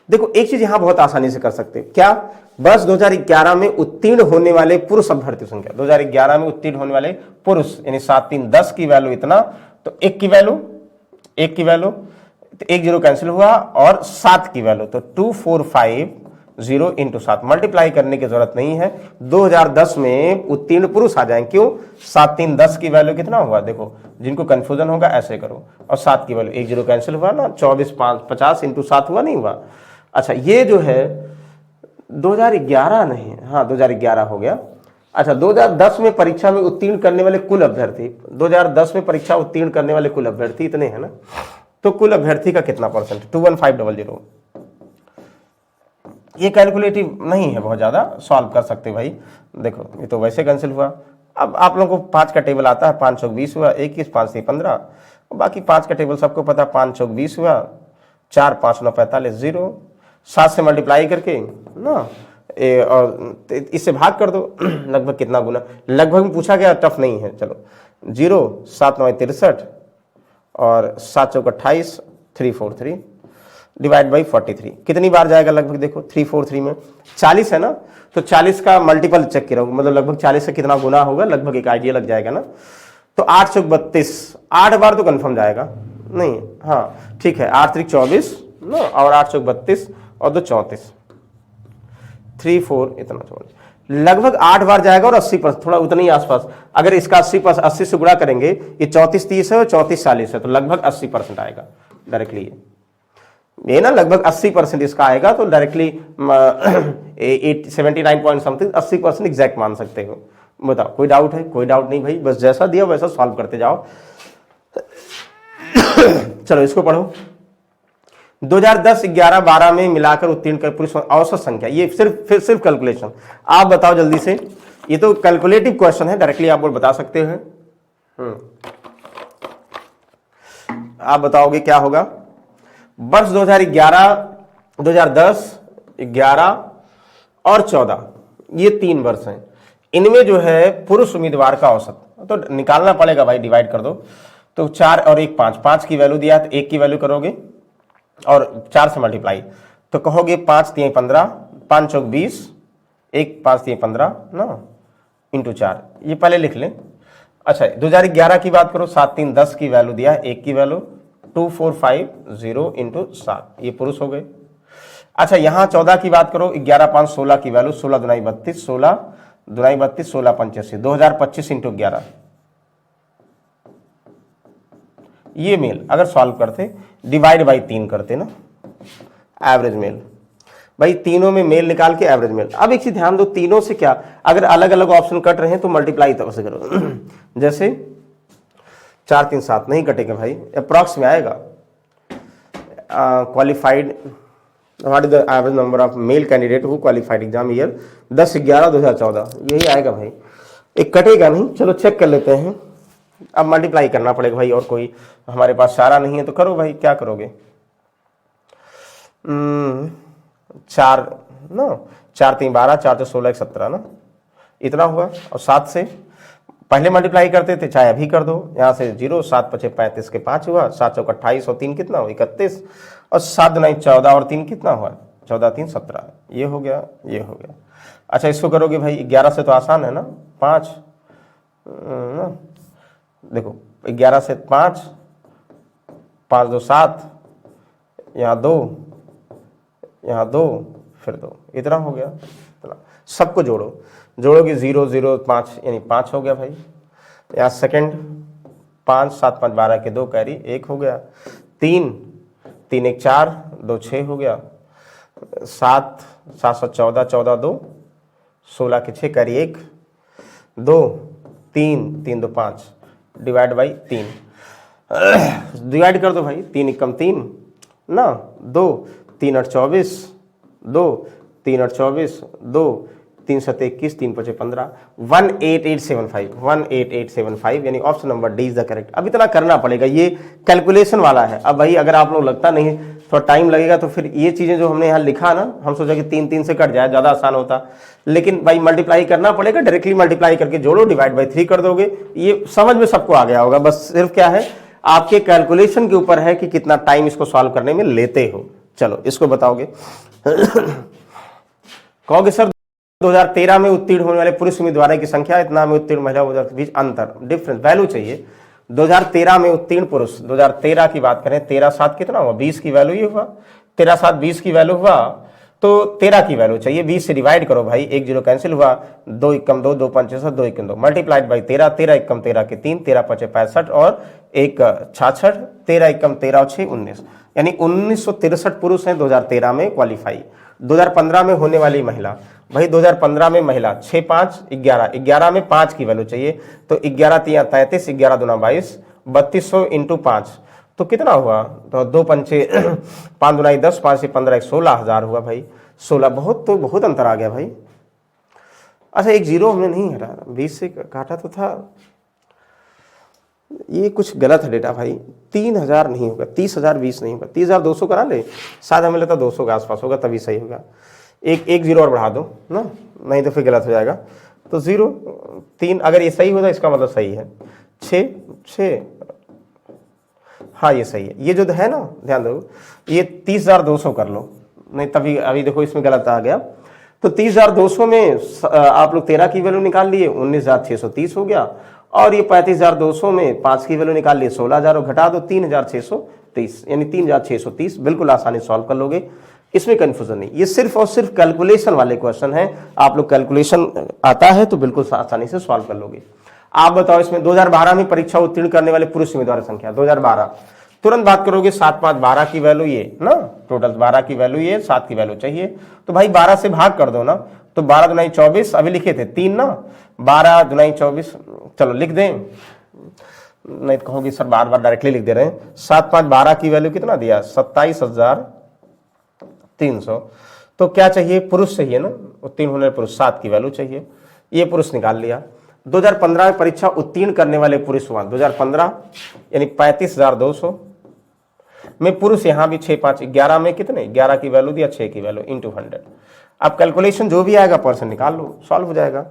S1: देखो एक चीज यहां बहुत आसानी से कर सकते हो। क्या? वर्ष 2011 में उत्तीर्ण होने वाले पुरुष अभ्यर्थियों संख्या, 2011 में उत्तीर्ण होने वाले पुरुष, यानी 7 3 10 की वैल्यू इतना, तो 1 की वैल्यू, तो 1 0 कैंसिल हुआ, और 7 की वैल्यू तो 2450 इंटू 7, मल्टीप्लाई करने की जरूरत नहीं है। 2010 में उत्तीर्ण पुरुष आ जाए। क्यों? 7 3 10 की वैल्यू कितना हुआ? देखो जिनको कंफ्यूजन होगा ऐसे करो, और 7 की वैल्यू 1 0 कैंसिल हुआ ना, 24 5 50 इंटू 7 हुआ, नहीं हुआ? अच्छा, ये जो है 2011 नहीं, हाँ 2011 हो गया। अच्छा, 2010 में परीक्षा में उत्तीर्ण करने वाले कुल अभ्यर्थी, 2010 में परीक्षा उत्तीर्ण करने वाले कुल अभ्यर्थी इतने हैं ना, तो कुल अभ्यर्थी का कितना परसेंट? 21500। ये कैलकुलेटिव नहीं है, बहुत ज्यादा सॉल्व कर सकते भाई। देखो ये तो वैसे कैंसिल हुआ। अब आप लोगों को 5 का टेबल आता है, 5 चौक 20 हुआ, 21 5 3 15, बाकी 5 का टेबल सबको पता, 5 चौक 20 हुआ, 4 5 9 45 0, 7 से मल्टीप्लाई करके ना, और इससे भाग कर दो। लगभग कितना गुना, लगभग में पूछा गया, टफ नहीं है। चलो 0 7 9 63 और 7 चौक 28, 343 डिवाइड बाई 43, कितनी बार जाएगा लगभग? देखो 343 में 40 है ना, तो 40 का मल्टीपल चेक करो, मतलब लगभग 40 से कितना गुना होगा, लगभग एक आइडिया लग जाएगा ना। तो 8 चौक 32, 8 बार तो कंफर्म जाएगा नहीं? हाँ ठीक है, 8 3 24 ना, और 8 चौक 32 और 2 34, 3 4 इतना 24, लगभग 8 बार जाएगा, और 80%, थोड़ा उतना ही आसपास। अगर इसका 80 से गुणा करेंगे, ये 34 30 है और 34 40 है, तो लगभग 80% आएगा डायरेक्टली। ये ना लगभग 80% इसका आएगा, तो डायरेक्टली 79 पॉइंट समथिंग, 80% एग्जैक्ट मान सकते हो। बताओ कोई डाउट है? कोई डाउट नहीं भाई, बस जैसा दिया वैसा सॉल्व करते जाओ। चलो इसको पढ़ो। 2010 11 12 में मिलाकर उत्तीर्ण कर पुरुष औसत संख्या, ये सिर्फ कैलकुलेशन। आप बताओ जल्दी से, ये तो कैलकुलेटिव क्वेश्चन है, डायरेक्टली आप बता सकते हैं। आप बताओगे क्या होगा? वर्ष 2011 2010 11 और 14, ये 3 वर्ष हैं, इनमें जो है पुरुष उम्मीदवार का औसत तो निकालना पड़ेगा भाई, डिवाइड कर दो। तो 4 और 1 5, 5 की वैल्यू दिया तो 1 की वैल्यू करोगे और 4 से मल्टीप्लाई, तो कहोगे 5 3 15, 5 चौक 20, 1 5 3 15 ना, इंटू 4, ये पहले लिख लें। अच्छा 2011 की बात करो, 7 3 10 की वैल्यू दिया, 1 की वैल्यू 2450 इंटू 7, ये पुरुष हो गए। अच्छा यहां 14 की बात करो, 11 5 16 की वैल्यू, 16 दुनाई 32, 16 दुनाई 32, 16 85, 2025 इंटू 11, ये मेल अगर सॉल्व करते, डिवाइड बाई 3 करते ना, एवरेज मेल भाई, तीनों में मेल निकाल के एवरेज मेल। अब एक चीज ध्यान दो, तीनों से क्या, अगर अलग अलग ऑप्शन कट रहे हैं तो मल्टीप्लाई तब से करो। जैसे 4 3 7 नहीं कटेगा भाई, अप्रॉक्स में आएगा। Qualified, what is the average number of male candidate who qualified exam year 10/11/2014, यही आएगा भाई, एक कटेगा नहीं। चलो चेक कर लेते हैं। अब मल्टीप्लाई करना पड़ेगा भाई, और कोई हमारे पास सारा नहीं है तो करो भाई, क्या करोगे? 4 ना, 4 3 12, 4 2 16 1 17 ना, इतना हुआ। और 7 से पहले मल्टीप्लाई करते थे, चाहे अभी कर दो, यहाँ से 0, 7 5 35 के 5 हुआ, 7 चौक 28 और 3 कितना हुआ 31, और 7 दुनाई 14 और 3 कितना हुआ 14 3 17, ये हो गया, ये हो गया। अच्छा इसको करोगे भाई, 11 से तो आसान है ना, 5 ना, देखो 11 से 5, 5 2 7, यहाँ 2, यहाँ 2, फिर 2, इतना हो गया। सबको जोड़ो, जोड़ोगे 0 0 5, यानी 5 हो गया भाई। यहाँ सेकंड 5 7 5 12 के 2 कैरी 1 हो गया। 3 3 1 4 2 6 हो गया। 7 7 7 14 14 2 16 के 6 कैरी 1 2 3 3 2 5 डिवाइड बाई 3, डिवाइड कर दो भाई, 3 एकम 3 ना, 2 3 8 24, 2 3 8 24, 2 3 7 21, 3 5 15, 18875, 18875, यानी option number D is the correct. अब इतना करना पड़ेगा, ये कैलकुलेशन वाला है। अब भाई अगर आप लोग लगता नहीं थोड़ा टाइम लगेगा तो फिर ये चीजें जो हमने यहाँ लिखा ना, हम सोचा कि 3 3 से कट जाए, ज्यादा आसान होता, लेकिन भाई मल्टीप्लाई करना पड़ेगा। डायरेक्टली मल्टीप्लाई करके जोड़ो, डिवाइड बाई 3 कर दोगे, ये समझ में सबको आ गया होगा। बस सिर्फ क्या है, आपके कैलकुलेशन के ऊपर है कि कितना टाइम इसको सॉल्व करने में लेते हो। चलो इसको बताओगे। कहोगे सर 2013 में उत्तीर्ण होने वाले पुरुष उम्मीदवारों की संख्या, इतना में उत्तीर्ण महिला के बीच अंतर, डिफरेंस, वैल्यू चाहिए। 2013 में उत्तीर्ण पुरुष, 2013 की बात करें, 13 7 कितना हुआ, 20 की वैल्यू ये हुआ, 13 7 20 की वैल्यू हुआ, तो 13 की वैल्यू चाहिए। 20 से डिवाइड करो भाई, 1 0 कैंसिल हुआ, 2 एकम 2, 2 5 7, 2 एकम 2, मल्टीप्लाइड बाई 13, 13 एकम 13 के 3, 13 5 65 और 1 66, 13 एकम 13 और 6 19, यानी 1963 पुरुष हैं 2013 में क्वालिफाई। 2015 में होने वाली महिला, भाई 2015 में महिला 6 5 11, 11 में 5 की वैल्यू चाहिए, तो 11 3 33, 11 दूना 22, 3200 इंटू 5, तो कितना हुआ, तो 2 पंचे 5 दुनाई 10, 5 से 15, 16,000 हुआ भाई, 16। बहुत अंतर आ गया भाई। अच्छा एक जीरो हमने नहीं हटा, 20 से काटा तो था, ये कुछ गलत है डेटा भाई। 3000 नहीं होगा, 30,000 20 नहीं होगा, 30,200 करा ले, शायद हमें लगता 200 के आसपास होगा, तभी सही होगा। एक जीरो और बढ़ा दो ना, नहीं तो फिर गलत हो जाएगा। तो 0 3, अगर ये सही होता इसका मतलब सही है। 6 हाँ ये सही है। ये जो है ना, ध्यान दो, ये 30,200 कर लो, नहीं तभी अभी देखो इसमें गलत आ गया। तो 30,200 में आप लोग 13 की वैल्यू निकाल लिए, 19,630 हो गया, और ये 35,200 में 5 की वैल्यू निकाल लिए, 16,000 घटा दो 3,630, यानी 3,630। बिल्कुल आसानी सॉल्व कर लोगे, इसमें कंफ्यूजन नहीं। ये सिर्फ और सिर्फ कैलकुलेशन वाले क्वेश्चन है, आप लोग कैलकुलेशन आता है तो बिल्कुल आसानी से सॉल्व कर लोगे। आप बताओ इसमें 2012 में परीक्षा उत्तीर्ण करने वाले पुरुष उम्मीदवार संख्या 2012, तुरंत बात करोगे 7 5 12 की वैल्यू ये ना, टोटल 12 की वैल्यू ये, 7 की वैल्यू चाहिए, तो भाई 12 से भाग कर दो ना, तो 12 दुनाई 24, अभी लिखे थे 3 ना, 12 दुनाई 24, चलो लिख दें, नहीं तो कहोगे सर बार बार डायरेक्टली लिख दे रहे हैं। 7 5 12 की वैल्यू कितना दिया, 27,300। तो क्या चाहिए, पुरुष चाहिए ना, उत्तीर्ण होने वाले पुरुष, 7 की वैल्यू चाहिए, ये पुरुष निकाल लिया। 2015 में परीक्षा उत्तीर्ण करने वाले पुरुष हुआ 2015, यानी 35,200 में पुरुष, यहाँ भी 6 5 11 में कितने, 11 की वैल्यू दिया, 6 की वैल्यू इंटू 100। अब कैलकुलेशन जो भी आएगा परसेंट निकाल लो, सॉल्व हो जाएगा।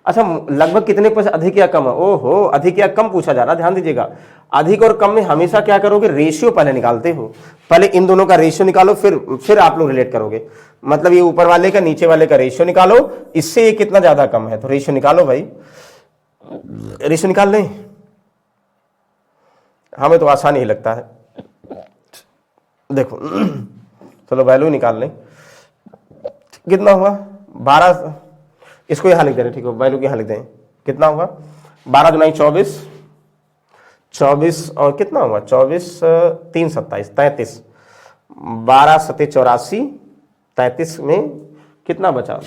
S1: अच्छा लगभग कितने % अधिक या कम है, ओहो अधिक या कम पूछा जा रहा, ध्यान दीजिएगा। अधिक और कम में हमेशा क्या करोगे, रेशियो पहले निकालते हो, पहले इन दोनों का रेशियो निकालो, फिर आप लोग रिलेट करोगे। मतलब ये ऊपर वाले का नीचे वाले का रेशियो निकालो, इससे ये कितना ज्यादा कम है, तो रेशियो निकालो भाई, रेशियो निकाल लें, हमें तो आसान ही लगता है। देखो चलो वैल्यू निकाल लें, कितना हुआ 12, इसको यहां लिख दे रहे, ठीक है, वैल्यू यहां लिख दें, कितना हुआ 12 दुनाई 24, 24 और कितना हुआ 24 3 27 33, 12 7 84, 33 में कितना बचा,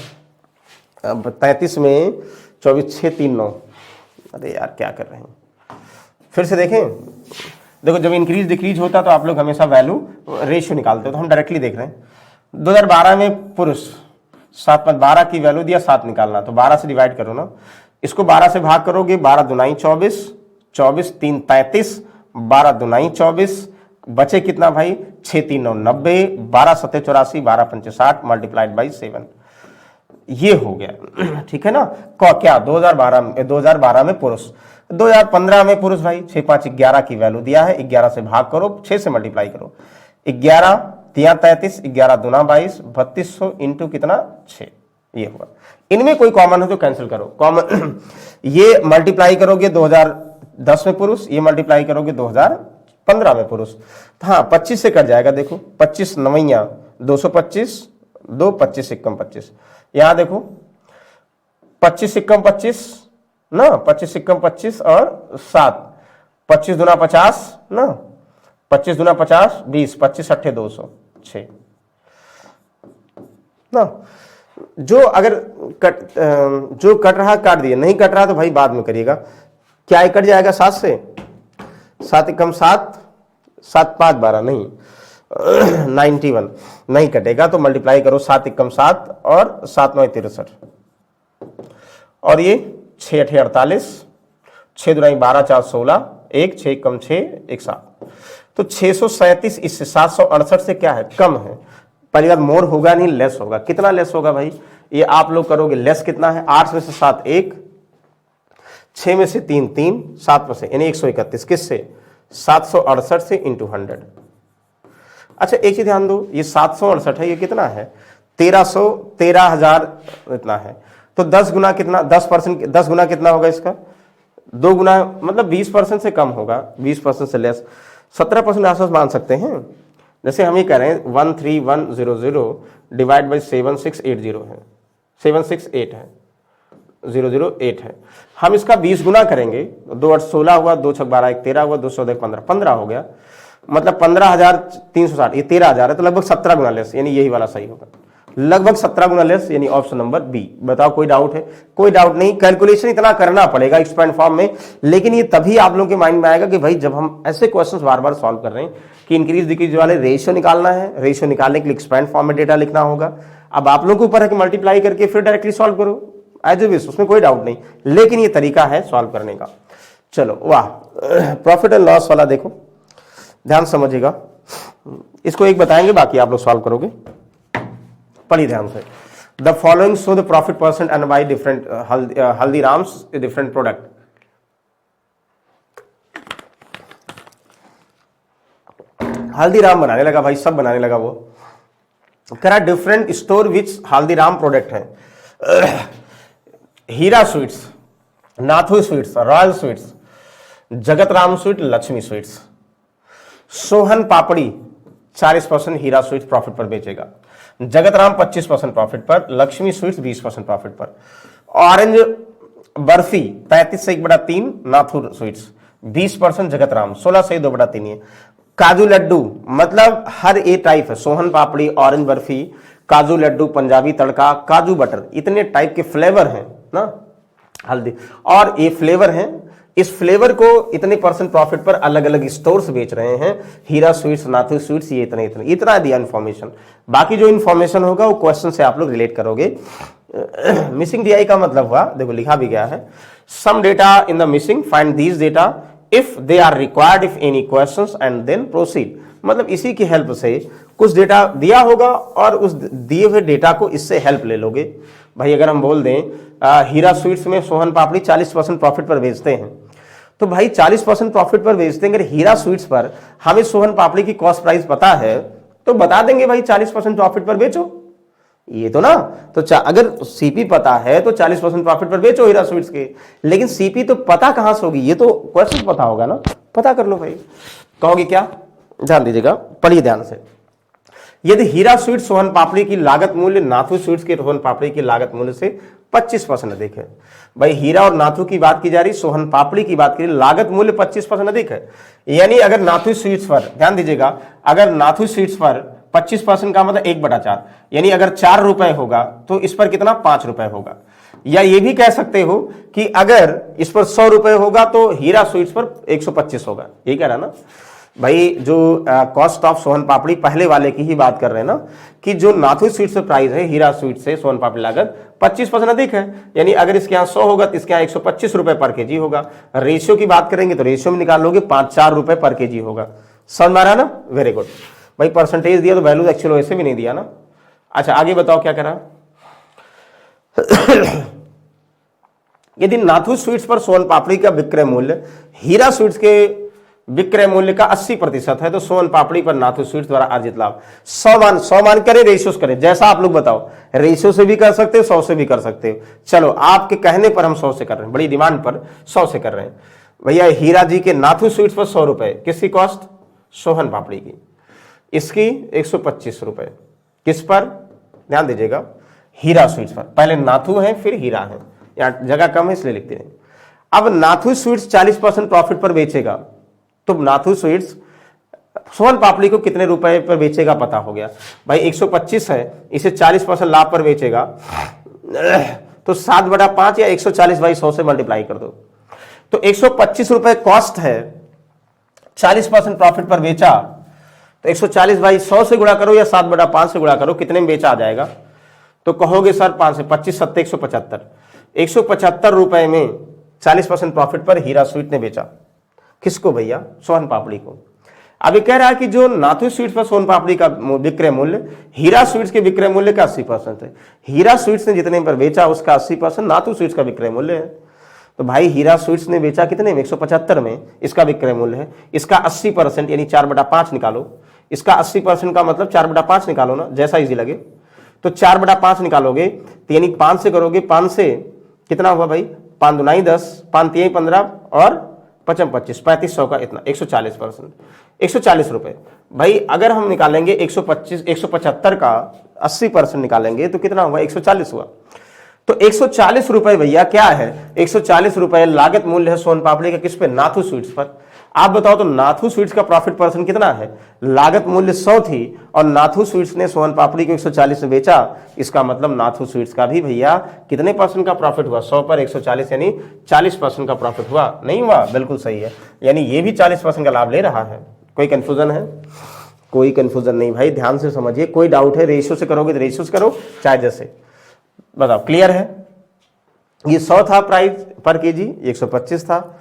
S1: 33 में 24 6 3 9, अरे यार क्या कर रहे हैं, फिर से देखें। देखो जब इंक्रीज डिक्रीज होता तो आप लोग हमेशा वैल्यू रेशियो निकालते हो, तो हम डायरेक्टली देख रहे हैं। 2012 में पुरुष 7 5 12 की वैल्यू दिया, 7 निकालना, तो 12 से डिवाइड करो ना, इसको 12 से भाग करोगे, 12 दुनाई 24, 24 3 33, 12 दुनाई 24, बचे कितना भाई 6 3 9 90, 12 7 84, 12 5 60 मल्टीप्लाइड बाई 7, ये हो गया। ठीक है ना, क्या 2012 में पुरुष, 2015 में पुरुष भाई 6 5 11 की वैल्यू दिया है, 11 से भाग करो, 6 से मल्टीप्लाई करो, 11 3 33, 11 दूना 22, 3200 इंटू कितना 6, ये हुआ। इनमें कोई कॉमन हो तो कैंसिल करो, कॉमन ये मल्टीप्लाई करोगे 2010 में पुरुष, ये मल्टीप्लाई करोगे 2015 में पुरुष, हाँ 25 से कट जाएगा। देखो 25 9 225, 2 25 1 25, यहां देखो 25 1 25 ना, 25 1 25 और 7, 25 दूना 50 ना, 25 दूना 50 20, 25 8 200 6 ना। जो अगर जो कट रहा काट दिए, नहीं कट रहा तो भाई बाद में करिएगा। क्या कट जाएगा 7 से, 7 एकम 7, 7 5 12 नहीं 91 नहीं कटेगा, तो मल्टीप्लाई करो 7 एकम 7 और 7 9 63, और ये 6 8 48, 6 दुनाई 12 4 16, 1 6 कम 6 1 7, तो 637 इससे 768 से क्या है, कम है। पहली बात मोर होगा नहीं, लेस होगा। कितना लेस होगा भाई, ये आप लोग करोगे, लेस कितना है, 8 में से 7 1, 6 में से 3 3, 7 में से यानी 131, किससे, 768 से इंटू 100। अच्छा एक चीज ध्यान दो, ये 768 है, ये कितना है, 13,000 इतना है, तो 10 गुना कितना, 10%, 10 गुना कितना होगा इसका, 2 गुना, मतलब 20% से कम होगा, 20% से लेस, 17% आसपास मान सकते हैं। जैसे हम ये कह रहे हैं 13100 डिवाइड बाई 7680 है, 768 है, 008 है, हम इसका 20 गुना करेंगे, 2 8 16 हुआ, 2 6 12 1 13 हुआ, 2 14 15 15 हो गया, मतलब 15,360, ये 13,000 है, तो लगभग 17 गुना लेस, यानी यही वाला सही होगा, लगभग 17 गुना लेस, यानी ऑप्शन नंबर बी। बताओ कोई डाउट है, कोई डाउट नहीं, कैलकुलेशन इतना करना पड़ेगा एक्सपेंड फॉर्म में, लेकिन ये तभी आप लोगों के माइंड में आएगा कि भाई जब हम ऐसे क्वेश्चंस बार बार सॉल्व कर रहे हैं कि इंक्रीज डिक्रीज वाले रेशियो निकालना है, रेशियो निकालने के लिए एक्सपेंड फॉर्म में डेटा लिखना होगा। अब आप लोगों के ऊपर है कि मल्टीप्लाई करके फिर डायरेक्टली सॉल्व करो, एज ए विश, उसमें कोई डाउट नहीं, लेकिन ये तरीका है सॉल्व करने का। चलो वाह, प्रॉफिट एंड लॉस वाला देखो, ध्यान समझिएगा, इसको एक बताएंगे, बाकी आप लोग सॉल्व करोगे, पढ़िए ध्यान से। The following show the profit percent and by different Haldiram's different product. Haldiram बनाने लगा भाई, सब बनाने लगा वो, कह रहा different store which Haldiram product है, Hira sweets, Nathu sweets, royal sweets, Jagat Ram sweet, Lakshmi sweets. Sohan Papdi 40% Hira sweets profit पर बेचेगा, जगत राम 25% प्रॉफिट पर, लक्ष्मी स्वीट्स 20% प्रॉफिट पर। ऑरेंज बर्फी 35 से 1/3 नाथुर स्वीट्स, 20% जगत राम, 16 से 2/3 है। काजू लड्डू, मतलब हर ए टाइप है, सोहन पापड़ी, ऑरेंज बर्फी, काजू लड्डू, पंजाबी तड़का, काजू बटर, इतने टाइप के फ्लेवर हैं ना हल्दी, और ये फ्लेवर हैं, इस फ्लेवर को इतने % प्रॉफिट पर अलग अलग स्टोर्स बेच रहे हैं, हीरा स्वीट्स, नाथू स्वीट्स, ये इतना दिया इन्फॉर्मेशन। बाकी जो इन्फॉर्मेशन होगा वो क्वेश्चन से आप लोग रिलेट करोगे। मिसिंग डीआई का मतलब हुआ, देखो लिखा भी गया है, some data in the missing, find these data if they are required if any questions and then proceed. मतलब इसी की हेल्प से कुछ डेटा दिया होगा और उस दिए हुए डेटा को इससे हेल्प ले लोगे। भाई अगर हम बोल दें हीरा स्वीट्स में सोहन पापड़ी 40% प्रॉफिट पर बेचते हैं, तो भाई 40% प्रॉफिट पर बेचते हैं, अगर हीरा स्वीट्स पर हमें सोहन पापड़ी की कॉस्ट प्राइस पता है तो बता देंगे भाई 40% प्रॉफिट पर बेचो, ये तो ना। तो अगर सीपी पता है तो 40% प्रॉफिट पर बेचो हीरा स्वीट्स के, लेकिन सीपी तो पता कहां से होगी, ये तो क्वेश्चन पता होगा ना, पता कर लो भाई। कहोगे क्या, ध्यान दीजिएगा, पढ़िए ध्यान से। यदि हीरा स्वीट सोहन पापड़ी की लागत मूल्य नाथू स्वीट्स के सोहन पापड़ी की लागत मूल्य से 25% अधिक है, भाई हीरा और नाथू की बात की जा रही, सोहन पापड़ी की बात की लागत मूल्य 25% अधिक है, यानी अगर नाथू स्वीट्स पर, ध्यान दीजिएगा, अगर नाथू स्वीट्स पर 25% का मतलब 1/4, यानी अगर 4 रुपए होगा तो इस पर कितना 5 रुपए होगा। या ये भी कह सकते हो कि अगर इस पर 100 रुपए होगा तो हीरा स्वीट्स पर 125 होगा, यही कह रहा ना भाई। जो कॉस्ट ऑफ सोहन पापड़ी पहले वाले की ही बात कर रहे हैं ना, कि जो नाथू स्वीट्स पर प्राइस है हीरा स्वीट से सोहन पापड़ी लागत 25% अधिक है, यानी अगर इसके यहाँ 100 होगा तो इसके यहाँ 125 रुपए पर केजी होगा। रेशियो की बात करेंगे तो रेशियो में निकाल लोगे 5-4 रुपए पर केजी होगा। समझ में आ रहा ना, वेरी गुड भाई। परसेंटेज दिया तो वैल्यूज एक्चुअल वैसे भी नहीं दिया ना। अच्छा आगे बताओ क्या करा। यदि नाथू स्वीट्स पर सोहन पापड़ी का विक्रय मूल्य हीरा स्वीट्स के विक्रय मूल्य का 80% है, तो सोहन पापड़ी पर नाथू स्वीट्स द्वारा अर्जित लाभ 100 मान करें, रेशियोस करें, जैसा आप लोग बताओ। रेशियो से भी कर सकते हो, 100 से भी कर सकते हो। चलो आपके कहने पर हम 100 से कर रहे हैं, बड़ी डिमांड पर 100 से कर रहे हैं। भैया हीरा जी के नाथू स्वीट्स पर 100 रुपए, किसकी कॉस्ट, सोहन पापड़ी की, इसकी 125 रुपए, किस पर, ध्यान दीजिएगा, हीरा स्वीट्स पर। पहले नाथू है फिर हीरा है, यहाँ जगह कम है इसलिए लिखते हैं। अब नाथू स्वीट्स 40% प्रॉफिट पर बेचेगा, तो नाथू स्वीट्स सोहन पापड़ी को कितने रुपए पर बेचेगा पता हो गया भाई। 125 है, इसे 40% लाभ पर बेचेगा, तो 7/5 या 140 भाई 100 से मल्टीप्लाई कर दो, तो 125 रुपए कॉस्ट है, 40% प्रॉफिट पर बेचा, तो 140 भाई 100 से गुणा करो या 7/5 से गुणा करो, कितने में बेचा आ जाएगा। तो कहोगे सर 5 से 25 7 175, 175 रुपए में 40% प्रॉफिट पर हीरा स्वीट ने बेचा। किसको भैया? सोन पापड़ी को। अभी कह रहा है कि जो नाथू स्वीट्स पर सोन पापड़ी का विक्रय मूल्य हीरा स्वीट्स के विक्रय मूल्य का 80% है। हीरा स्वीट्स ने जितने पर बेचा उसका 80% नाथू स्वीट्स का विक्रय मूल्य है। तो भाई हीरा स्वीट्स ने बेचा कितने में? 175 में, इसका विक्रय मूल्य है। इसका 80% यानी 4/5 निकालो। इसका 80% का मतलब 4/5 निकालो ना, जैसा इजी लगे। तो 4/5 निकालोगे तो यानी 5 से करोगे, 5 से कितना हुआ भाई? 5 दूनी 10, 5 3 15 और 5 25, 3500 का इतना 140%, 140 रुपए। भाई अगर हम निकालेंगे 175 का 80% निकालेंगे तो कितना हुआ? 140 हुआ। तो 140 रुपए भैया क्या है? 140 रुपए लागत मूल्य है सोन पापड़ी का। किस पे? नाथू स्वीट्स पर। आप बताओ तो नाथू स्वीट्स का प्रॉफिट परसेंट कितना है? लागत मूल्य 100 थी और नाथू स्वीट्स ने सोन पापड़ी को 140 में बेचा। इसका मतलब नाथू स्वीट्स का भी भैया कितने परसेंट का प्रॉफिट हुआ? 100 पर 140 यानी 40% का प्रॉफिट हुआ। नहीं हुआ? बिल्कुल सही है। यानी ये भी 40% का लाभ ले रहा है। कोई कंफ्यूजन है? कोई कंफ्यूजन नहीं भाई, ध्यान से समझिए। कोई डाउट है? रेशियो से करोगे तो रेशियो से करो, चाहे जैसे। बताओ, क्लियर है? ये 100 था प्राइस पर केजी, 125 था।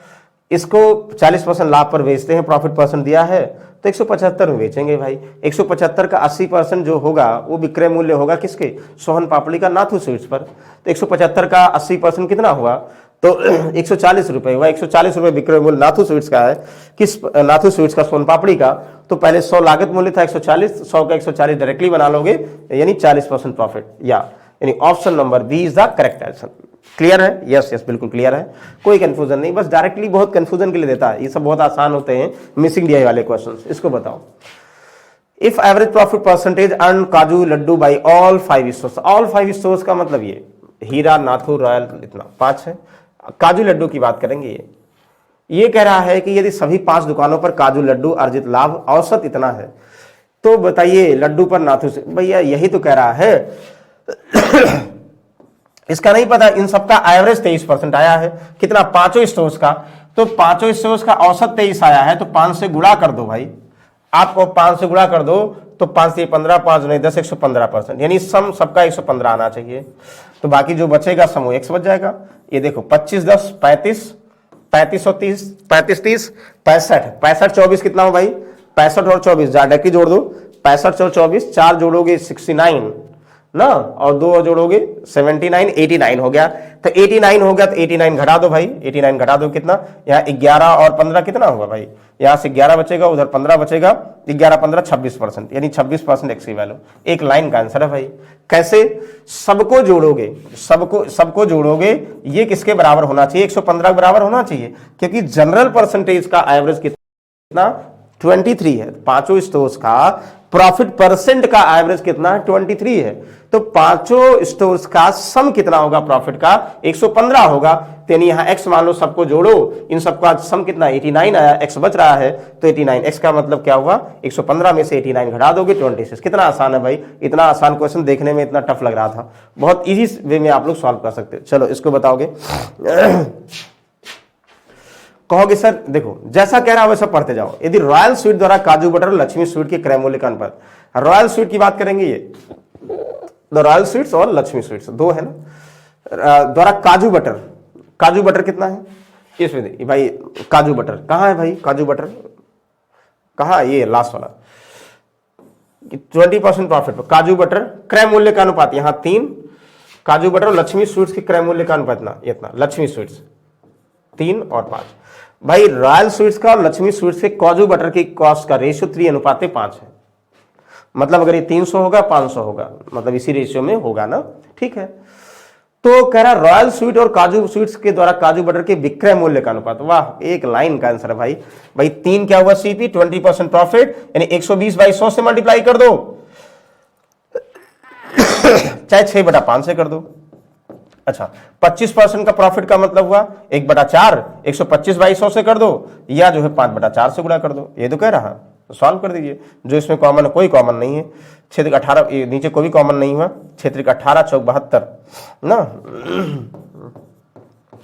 S1: इसको 40% लाभ पर बेचते हैं, प्रॉफिट परसेंट दिया है तो 175 में बेचेंगे भाई। 175 का 80% जो होगा वो विक्रय मूल्य होगा किसके? सोहन पापड़ी का, नाथू स्वीट्स पर। तो 175 का 80% कितना हुआ? तो 140 रुपए हुआ। 140 रुपए विक्रय मूल्य नाथू स्वीट्स का है। किस? नाथू स्वीट्स का, सोन पापड़ी का। तो पहले 100 लागत मूल्य था, 140, 100 का 140 डायरेक्टली बना लोगे यानी 40% प्रॉफिट। यानी option number B is the correct answer. Clear है? यस यस, बिल्कुल क्लियर है। कोई कंफ्यूजन नहीं, बस डायरेक्टली बहुत कंफ्यूजन के लिए देता है। ये सब बहुत आसान होते हैं, मिसिंग डीआई वाले क्वेश्चंस। इसको बताओ, if average profit percentage earn kaju laddu by all 5 stores. All 5 stores का मतलब ये हीरा, नाथू, रॉयल, इतना 5 है। काजू लड्डू की बात करेंगे। ये कह रहा है कि यदि सभी 5 दुकानों पर काजू लड्डू अर्जित लाभ औसत इतना है तो बताइए लड्डू पर नाथू से। भैया यही तो कह रहा है। इसका नहीं पता। इन सबका एवरेज 23% आया है। कितना? 5 स्टोर्स का। तो 5 स्टोर्स का औसत 23 आया है तो 5 से गुणा कर दो भाई। आपको 5 से गुणा कर दो तो 5 से 15, 5 नहीं 10, 115%। यानी सम सबका 115 आना चाहिए। तो बाकी जो बचेगा समूह x बच जाएगा। ये देखो 25 10 35, 35 और 30, 35 30 65, 65 24 कितना हो भाई? 65 और 24 डायरेक्टली जोड़ दो। 65 और 24, 4 जोड़ोगे 69 ना, और 2 जोड़ोगे 79, 89 हो गया। तो 89 हो गया तो 89 घटा दो भाई। 89 घटा दो कितना? यहाँ 11 और 15 कितना होगा भाई? यहाँ से 11 बचेगा, उधर 15 बचेगा। 11 15 26%, यानी 26% एक्सी वैल्यू। एक लाइन का आंसर है भाई। कैसे? सबको जोड़ोगे, सबको जोड़ोगे। ये किसके बराबर होना चाहिए? 115 के बराबर होना चाहिए, क्योंकि जनरल परसेंटेज का एवरेज कितना? 23 है। 5 स्टोर्स का प्रॉफिट परसेंट का एवरेज कितना है? 23 है। तो 5 स्टोर्स का सम कितना होगा प्रॉफिट का? 115 होगा। तो यानी यहां x मान लो, सबको जोड़ो, इन सबका सम कितना? 89 आया। x बच रहा है तो 89। x का मतलब क्या हुआ? 115 में से 89 घटा दोगे 26। कितना आसान है भाई। इतना आसान क्वेश्चन देखने में इतना टफ लग रहा था, बहुत इजी वे में आप लोग सॉल्व कर सकते हो। चलो इसको बताओगे। कहोगे सर देखो जैसा कह रहा है वैसा पढ़ते जाओ। यदि रॉयल स्वीट द्वारा काजू बटर और लक्ष्मी स्वीट के क्रय मूल्य का अनुपात। रॉयल स्वीट की बात करेंगे, ये रॉयल स्वीट्स और लक्ष्मी स्वीट्स दो है ना। द्वारा काजू बटर कितना है इसमें? भाई काजू बटर कहाँ है भाई? काजू बटर कहाँ? ये लास्ट वाला 20% प्रॉफिट पर काजू बटर क्रय मूल्य का अनुपात यहां 3। काजू बटर और लक्ष्मी स्वीट्स के क्रय मूल्य का अनुपात इतना। लक्ष्मी स्वीट्स 3 और 5। भाई रॉयल स्वीट्स का और लक्ष्मी स्वीट्स के काजू बटर की कॉस्ट का रेशियो 3:5 है। मतलब अगर ये 300 होगा 500 होगा, मतलब इसी रेशियो में होगा ना। ठीक है, तो कह रहा रॉयल स्वीट और काजू स्वीट्स के द्वारा काजू बटर के विक्रय मूल्य का अनुपात। वाह, एक लाइन का आंसर है भाई। भाई 3 क्या हुआ? सीपी 20% प्रॉफिट, यानी 120/100 से मल्टीप्लाई कर दो, चाहे 6/5 से कर दो। अच्छा, 25% का प्रॉफिट का मतलब हुआ 1/4, 125/100 से कर दो, या जो है 5/4 से गुणा कर दो। ये तो कह रहा, तो सॉल्व कर दीजिए। जो इसमें कॉमन है, कोई कॉमन नहीं है। क्षेत्र 18 नीचे कोई भी कॉमन नहीं हुआ। क्षेत्र 18 चौक 72 ना।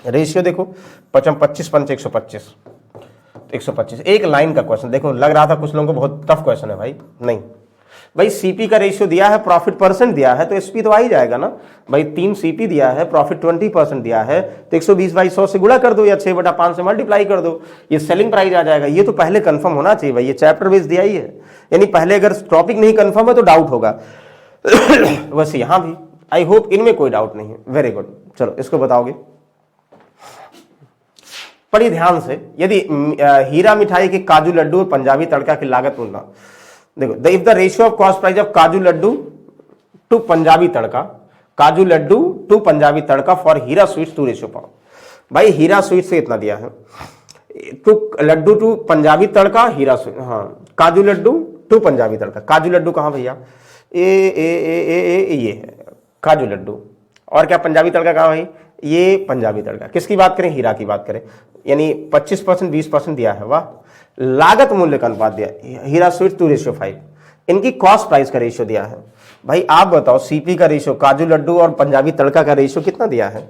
S1: रेशियो देखो 25 पंच 125, 125। एक लाइन का क्वेश्चन देखो, लग रहा था कुछ लोगों को बहुत टफ क्वेश्चन है भाई, नहीं भाई सीपी का रेशियो दिया है, प्रॉफिट परसेंट दिया है, तो एसपी तो आ ही जाएगा ना भाई। 3 सीपी दिया है, प्रॉफिट 20% दिया है, तो 120/100 से गुणा कर दो या 6/5 से मल्टीप्लाई कर दो, ये सेलिंग प्राइस आ जाएगा। ये तो पहले कंफर्म होना चाहिए भाई, ये चैप्टर बेस दिया ही है, यानी पहले अगर टॉपिक नहीं कंफर्म है तो डाउट होगा। वैसे यहां भी आई होप इनमें कोई डाउट नहीं है। वेरी गुड, चलो इसको बताओगे बड़ी ध्यान से। यदि हीरा मिठाई के काजू लड्डू और पंजाबी तड़का की लागत तुलना, देखो if the ratio of cost price of kaju laddu to Punjabi tadka, kaju laddu to Punjabi tadka for Hira sweets 2:5। भाई हीरा स्वीट से इतना दिया है, to laddu to Punjabi tadka, Hira sweet, हाँ काजू लड्डू टू पंजाबी तड़का। काजू लड्डू कहां भैया, ये है काजू लड्डू, और क्या पंजाबी तड़का कहां भाई, ये पंजाबी तड़का। किसकी बात करें, हीरा की बात करें, यानी 25% 20% दिया है। वाह, लागत मूल्य का अनुपात दिया, हीरा स्वीट 2:5। इनकी कॉस्ट प्राइस का रेशियो दिया है। भाई आप बताओ सीपी का रेशियो, काजू लड्डू और पंजाबी तड़का का रेशियो कितना दिया है,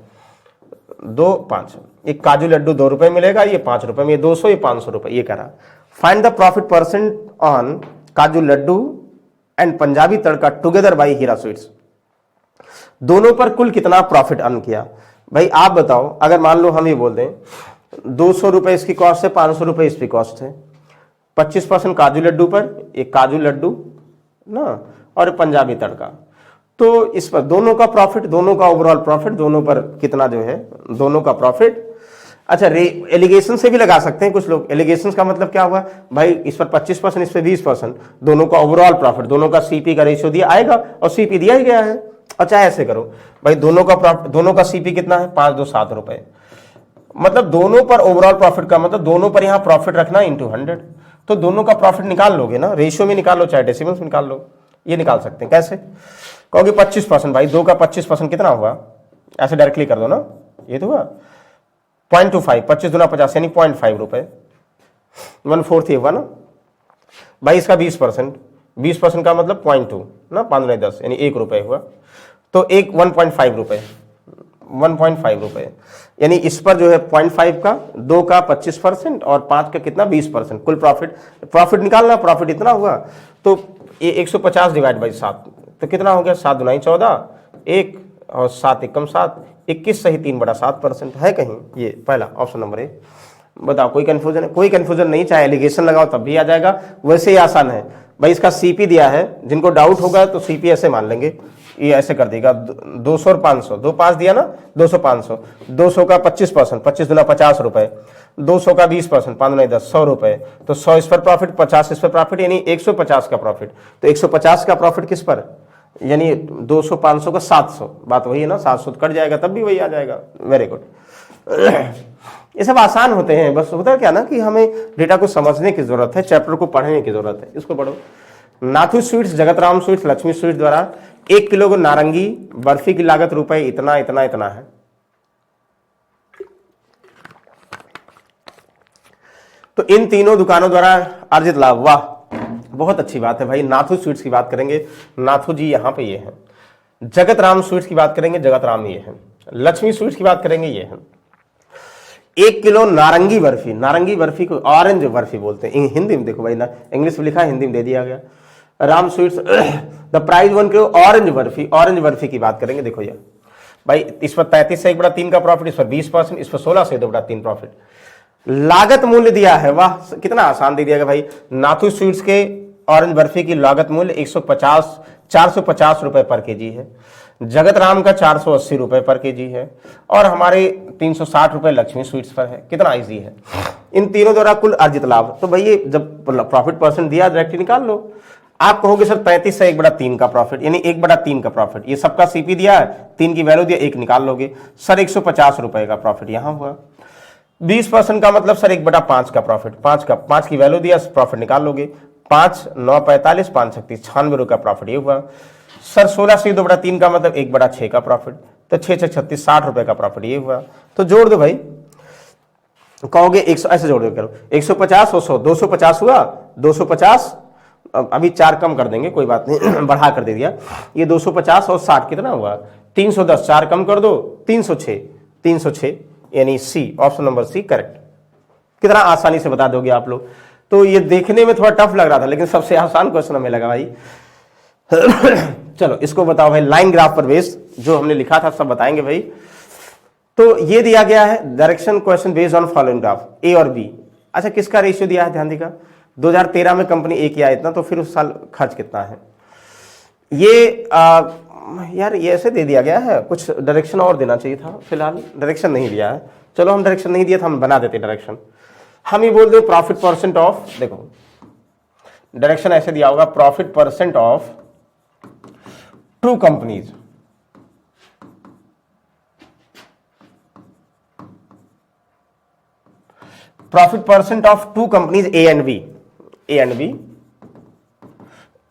S1: 2:5। एक काजू लड्डू 2 रुपए मिलेगा, ये 5 रुपए में, ये 200, ये 500 रुपए, ये कह रहा। Find the profit percent on kaju laddu and Punjabi tadka together by Hira sweets. दोनों पर कुल कितना प्रॉफिट अर्न किया। भाई आप बताओ, अगर मान लो हम ये बोल दें 200 रुपए इसकी कॉस्ट है, 500 रुपए इसकी कॉस्ट है, 25% काजू लड्डू पर, एक काजू लड्डू ना और पंजाबी तड़का, तो इस पर दोनों का प्रॉफिट, दोनों का ओवरऑल प्रॉफिट, दोनों पर कितना जो है दोनों का प्रॉफिट। अच्छा, एलिगेशन से भी लगा सकते हैं कुछ लोग। एलिगेशन का मतलब क्या हुआ भाई, इस पर 25%, इस पर 20%, दोनों का ओवरऑल प्रॉफिट, दोनों का सीपी का रेशियो दिया आएगा और सीपी दिया ही गया है। अच्छा ऐसे करो भाई, दोनों का प्रॉफिट, दोनों का सीपी कितना है, 5 2 7 रुपए, मतलब दोनों पर ओवरऑल प्रॉफिट का मतलब दोनों पर यहां प्रॉफिट रखना इंटू 100, तो दोनों का प्रॉफिट निकाल लोगे ना, रेशियो में निकाल लो चाहे डेसिमल्स में निकाल लो, ये निकाल सकते हैं। कैसे कहोगे 25%, भाई 2 का 25% कितना हुआ, ऐसे डायरेक्टली कर दो ना, ये तो हुआ 0.25, 25 दूना 50 यानी 0.5 रुपए, 1/4 ये हुआ ना भाई। इसका 20% का मतलब 0.2 ना, 5 दूना 10 यानी 1 रुपए हुआ, तो एक 1.5 रुपए, 1.5 रुपए, यानी इस पर जो है 0.5 का, 2 का 25% और 5 का कितना 20%, कुल प्रॉफिट निकालना। प्रॉफिट इतना हुआ तो ये 150 डिवाइड बाई 7, तो कितना हो गया, 7 दूना 14, 1 और 7 एकम 7, 21 सही 3/7% है कहीं। ये पहला ऑप्शन नंबर 1। बताओ कोई कंफ्यूजन है, कोई कंफ्यूजन नहीं, चाहे एलिगेशन लगाओ तब भी आ जाएगा, वैसे ही आसान है भाई। इसका सीपी दिया है, जिनको डाउट होगा तो सीपी ऐसे मान लेंगे, ये ऐसे कर देगा 200 और 500, 2 5 दिया ना, 200 500, 200 का 25%, 25 दूना 50 रुपए, 200 का 20%, 5 दूना 10, 100 रुपए, तो 100 इस पर प्रॉफिट, 50 इस पर प्रॉफिट, यानी 150 का प्रॉफिट। तो 150 का प्रॉफिट किस पर, यानी 200 500 का 700, बात वही है ना, 700 कट जाएगा तब भी वही आ जाएगा। Very good. ये सब आसान होते हैं, बस होता है क्या ना कि हमें डेटा को समझने की जरूरत है, चैप्टर को पढ़ने की जरूरत है। इसको पढ़ो। Nathu sweets, Jagatram sweets, Lakshmi sweets द्वारा 1 किलो नारंगी बर्फी की लागत रुपए इतना इतना इतना है। तो इन तीनों दुकानों द्वारा अर्जित लाभ, वाह बहुत अच्छी बात है भाई। नाथू स्वीट्स की बात करेंगे, नाथू जी यहाँ पे ये है। जगतराम स्वीट्स की बात करेंगे, जगतराम ये है। लक्ष्मी स्वीट्स की बात करेंगे, ये है। 1 किलो नारंगी बर्फी, नारंगी बर्फी को ऑरेंज बर्फी बोलते हैं हिंदी में, देखो भाई ना, इंग्लिश में लिखा है, हिंदी में दे दिया गया। Ram sweets the price 1 kilo orange barfi, orange barfi की बात करेंगे। देखो ये भाई, इस पर 33 से 1/3 का प्रॉफिट, इस पर 20%, इस पर 16 से 2/3 प्रॉफिट। लागत मूल्य दिया है, वाह कितना आसान दे दिया गया भाई। नाथू स्वीट्स के ऑरेंज बर्फी की लागत मूल्य 450 रुपए पर केजी है। जगतराम का 480 रुपए पर केजी है, और हमारे 360 रुपए लक्ष्मी स्वीट्स पर है। कितना इजी है। इन तीनों द्वारा कुल अर्जित लाभ, तो भाई जब प्रॉफिट परसेंट दिया डायरेक्टली निकाल लो। आप कहोगे सर 35 से 1/3 का प्रॉफिट, यानी 1/3 का प्रॉफिट, ये सबका सीपी दिया है, 3 की वैल्यू दिया, 1 निकाल लोगे सर, 150 रुपए का प्रॉफिट यहां हुआ। 20% का मतलब सर 1/5 का प्रॉफिट, 5 की वैल्यू दिया, प्रॉफिट निकाल लोगे। 5 9 45, 5 36 96 रुपए का प्रॉफिट ये हुआ सर। 16 से 2/3 का मतलब 1/6 का प्रॉफिट, तो 6 6 36 60 रुपए का प्रॉफिट ये हुआ। तो जोड़ दो भाई, कहोगे 100, ऐसे जोड़ दो, करो 150 और 100, 250 हुआ। 250 अभी 4 कम कर देंगे, कोई बात नहीं, बढ़ा कर दे दिया। ये 250 और 60 कितना हुआ, 310, 4 कम कर दो, 306, यानी सी, ऑप्शन नंबर सी करेक्ट। कितना आसानी से बता दोगे आप लोग। तो ये देखने में थोड़ा टफ लग रहा था, लेकिन सबसे आसान क्वेश्चन हमें लगा भाई। चलो इसको बताओ भाई, लाइन ग्राफ पर बेस जो हमने लिखा था सब बताएंगे भाई। तो ये दिया गया है direction question based on following graph A और बी। अच्छा किसका रेशियो दिया है, ध्यान देगा 2013 में कंपनी ए किया इतना, तो फिर उस साल खर्च कितना है। ये यार ये ऐसे दे दिया गया है, कुछ डायरेक्शन और देना चाहिए था, फिलहाल डायरेक्शन नहीं दिया है। चलो हम डायरेक्शन नहीं दिया था, हम बना देते डायरेक्शन। हम ये बोल दो प्रॉफिट परसेंट ऑफ, देखो डायरेक्शन ऐसे दिया होगा, profit percent of two companies, profit percent of two companies A and B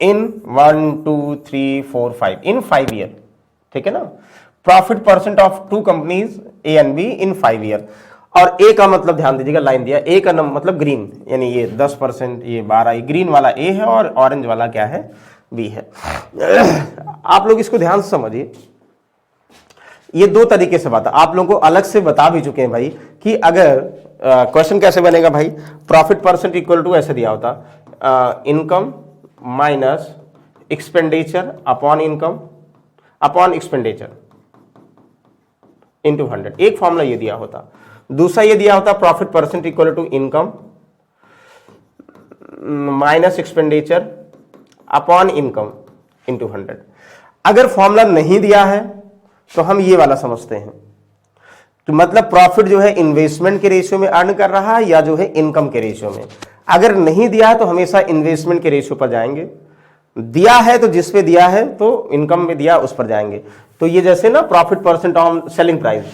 S1: in 1 2 3 4 5 in 5 year, ठीक है ना। Profit percent of two companies A and B in 5 year. और ए का मतलब ध्यान दीजिएगा, लाइन दिया ए का मतलब ग्रीन, यानी ये 10%, ये 12, ये ग्रीन वाला ए है और ऑरेंज वाला क्या है, बी है। आप लोग इसको ध्यान से समझिए, ये दो तरीके से बात आप लोगों को अलग से बता भी चुके हैं भाई कि अगर क्वेश्चन कैसे बनेगा भाई, प्रॉफिट परसेंट इक्वल टू ऐसे दिया होता, income minus expenditure upon income upon expenditure into 100, एक फॉर्मूला ये दिया होता। दूसरा ये दिया होता profit percent equal to income minus expenditure upon income into 100। अगर फॉर्मूला नहीं दिया है तो हम ये वाला समझते हैं, तो मतलब प्रॉफिट जो है इन्वेस्टमेंट के रेशियो में अर्न कर रहा है या जो है इनकम के रेशियो में। अगर नहीं दिया है तो हमेशा इन्वेस्टमेंट के रेशियो पर जाएंगे, दिया है तो जिस पे दिया है तो इनकम में दिया उस पर जाएंगे। तो ये जैसे ना profit percent on selling price,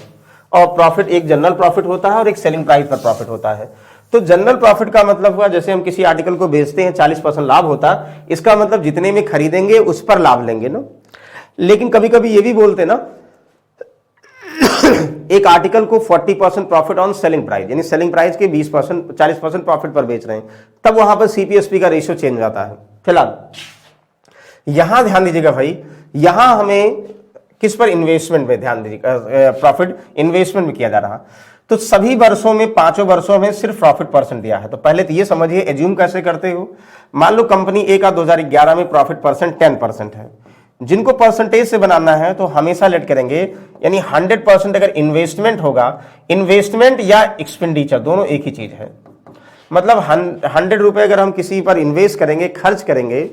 S1: और प्रॉफिट एक जनरल प्रॉफिट होता है और एक सेलिंग प्राइस पर प्रॉफिट होता है। तो जनरल प्रॉफिट का मतलब हुआ जैसे हम किसी आर्टिकल को बेचते हैं 40% लाभ होता है, इसका मतलब जितने में खरीदेंगे उस पर लाभ लेंगे ना। लेकिन कभी कभी ये भी बोलते ना एक आर्टिकल को 40% प्रॉफिट ऑन सेलिंग प्राइस, यानी सेलिंग प्राइस के 20% 40% प्रॉफिट पर बेच रहे हैं, तब वहां पर सीपीएसपी का रेशियो चेंज हो जाता है। फिलहाल यहां ध्यान दीजिएगा भाई, यहां हमें किस पर, इन्वेस्टमेंट में ध्यान दीजिएगा, प्रॉफिट इन्वेस्टमेंट में किया जा रहा। तो सभी वर्षों में, 5 वर्षों में सिर्फ प्रॉफिट परसेंट दिया है। तो पहले तो ये समझिए एज्यूम कैसे करते हो। मान लो कंपनी ए का 2011 में प्रॉफिट परसेंट 10% है, जिनको परसेंटेज से बनाना है तो हमेशा लेट करेंगे, यानी 100% अगर इन्वेस्टमेंट होगा, इन्वेस्टमेंट या एक्सपेंडिचर दोनों एक ही चीज है, मतलब 100 रुपए अगर हम किसी पर इन्वेस्ट करेंगे, खर्च करेंगे,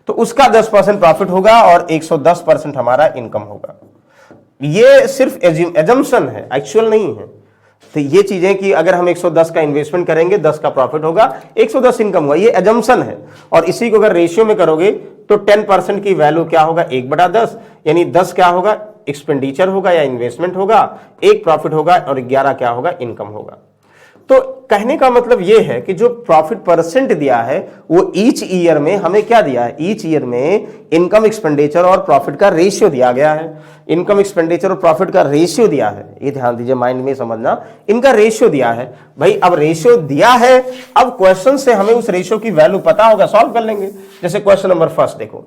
S1: तो उसका 10% प्रॉफिट होगा और 110% हमारा इनकम होगा। ये सिर्फ एजम्पशन है, एक्चुअल नहीं है। तो ये चीजें कि अगर हम 110 का इन्वेस्टमेंट करेंगे, 10 का प्रॉफिट होगा, 110 इनकम होगा, ये एजम्पशन है। और इसी को अगर रेशियो में करोगे तो 10% की वैल्यू क्या होगा, 1/10, यानी 10 क्या होगा, एक्सपेंडिचर होगा या इन्वेस्टमेंट होगा, 1 प्रॉफिट होगा और 11 क्या होगा, इनकम होगा। तो कहने का मतलब यह है कि जो प्रॉफिट परसेंट दिया है वो ईच ईयर में हमें क्या दिया है, ईच ईयर में इनकम एक्सपेंडिचर और प्रॉफिट का रेशियो दिया गया है। इनकम एक्सपेंडिचर और प्रॉफिट का रेशियो दिया है, ये ध्यान दीजिए, माइंड में समझना, इनका रेशियो दिया है भाई। अब रेशियो दिया है, अब क्वेश्चन से हमें उस रेशियो की वैल्यू पता होगा, सॉल्व कर लेंगे। जैसे क्वेश्चन नंबर फर्स्ट देखो,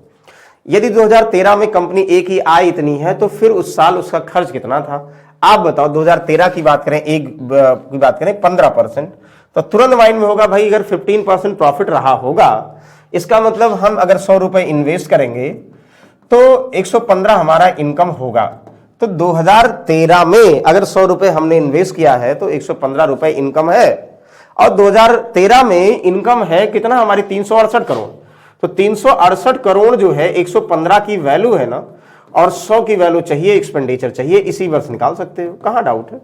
S1: यदि 2013 में कंपनी ए की आय इतनी है तो फिर उस साल उसका खर्च कितना था। आप बताओ 2013 की बात करें, एक की बात करें 15%, तो तुरंत माइंड में होगा भाई अगर 15% प्रॉफिट रहा होगा, इसका मतलब हम अगर 100 रुपए इन्वेस्ट करेंगे तो 115 हमारा इनकम होगा। तो 2013 में अगर 100 रुपए हमने इन्वेस्ट किया है तो 115 रुपए इनकम है, और 2013 में इनकम है कितना हमारी, 368 करोड़। तो 368 करोड़ जो है 115 की वैल्यू है ना, और 100 की वैल्यू चाहिए, एक्सपेंडिचर चाहिए, इसी वर्ष निकाल सकते हो, कहां डाउट है।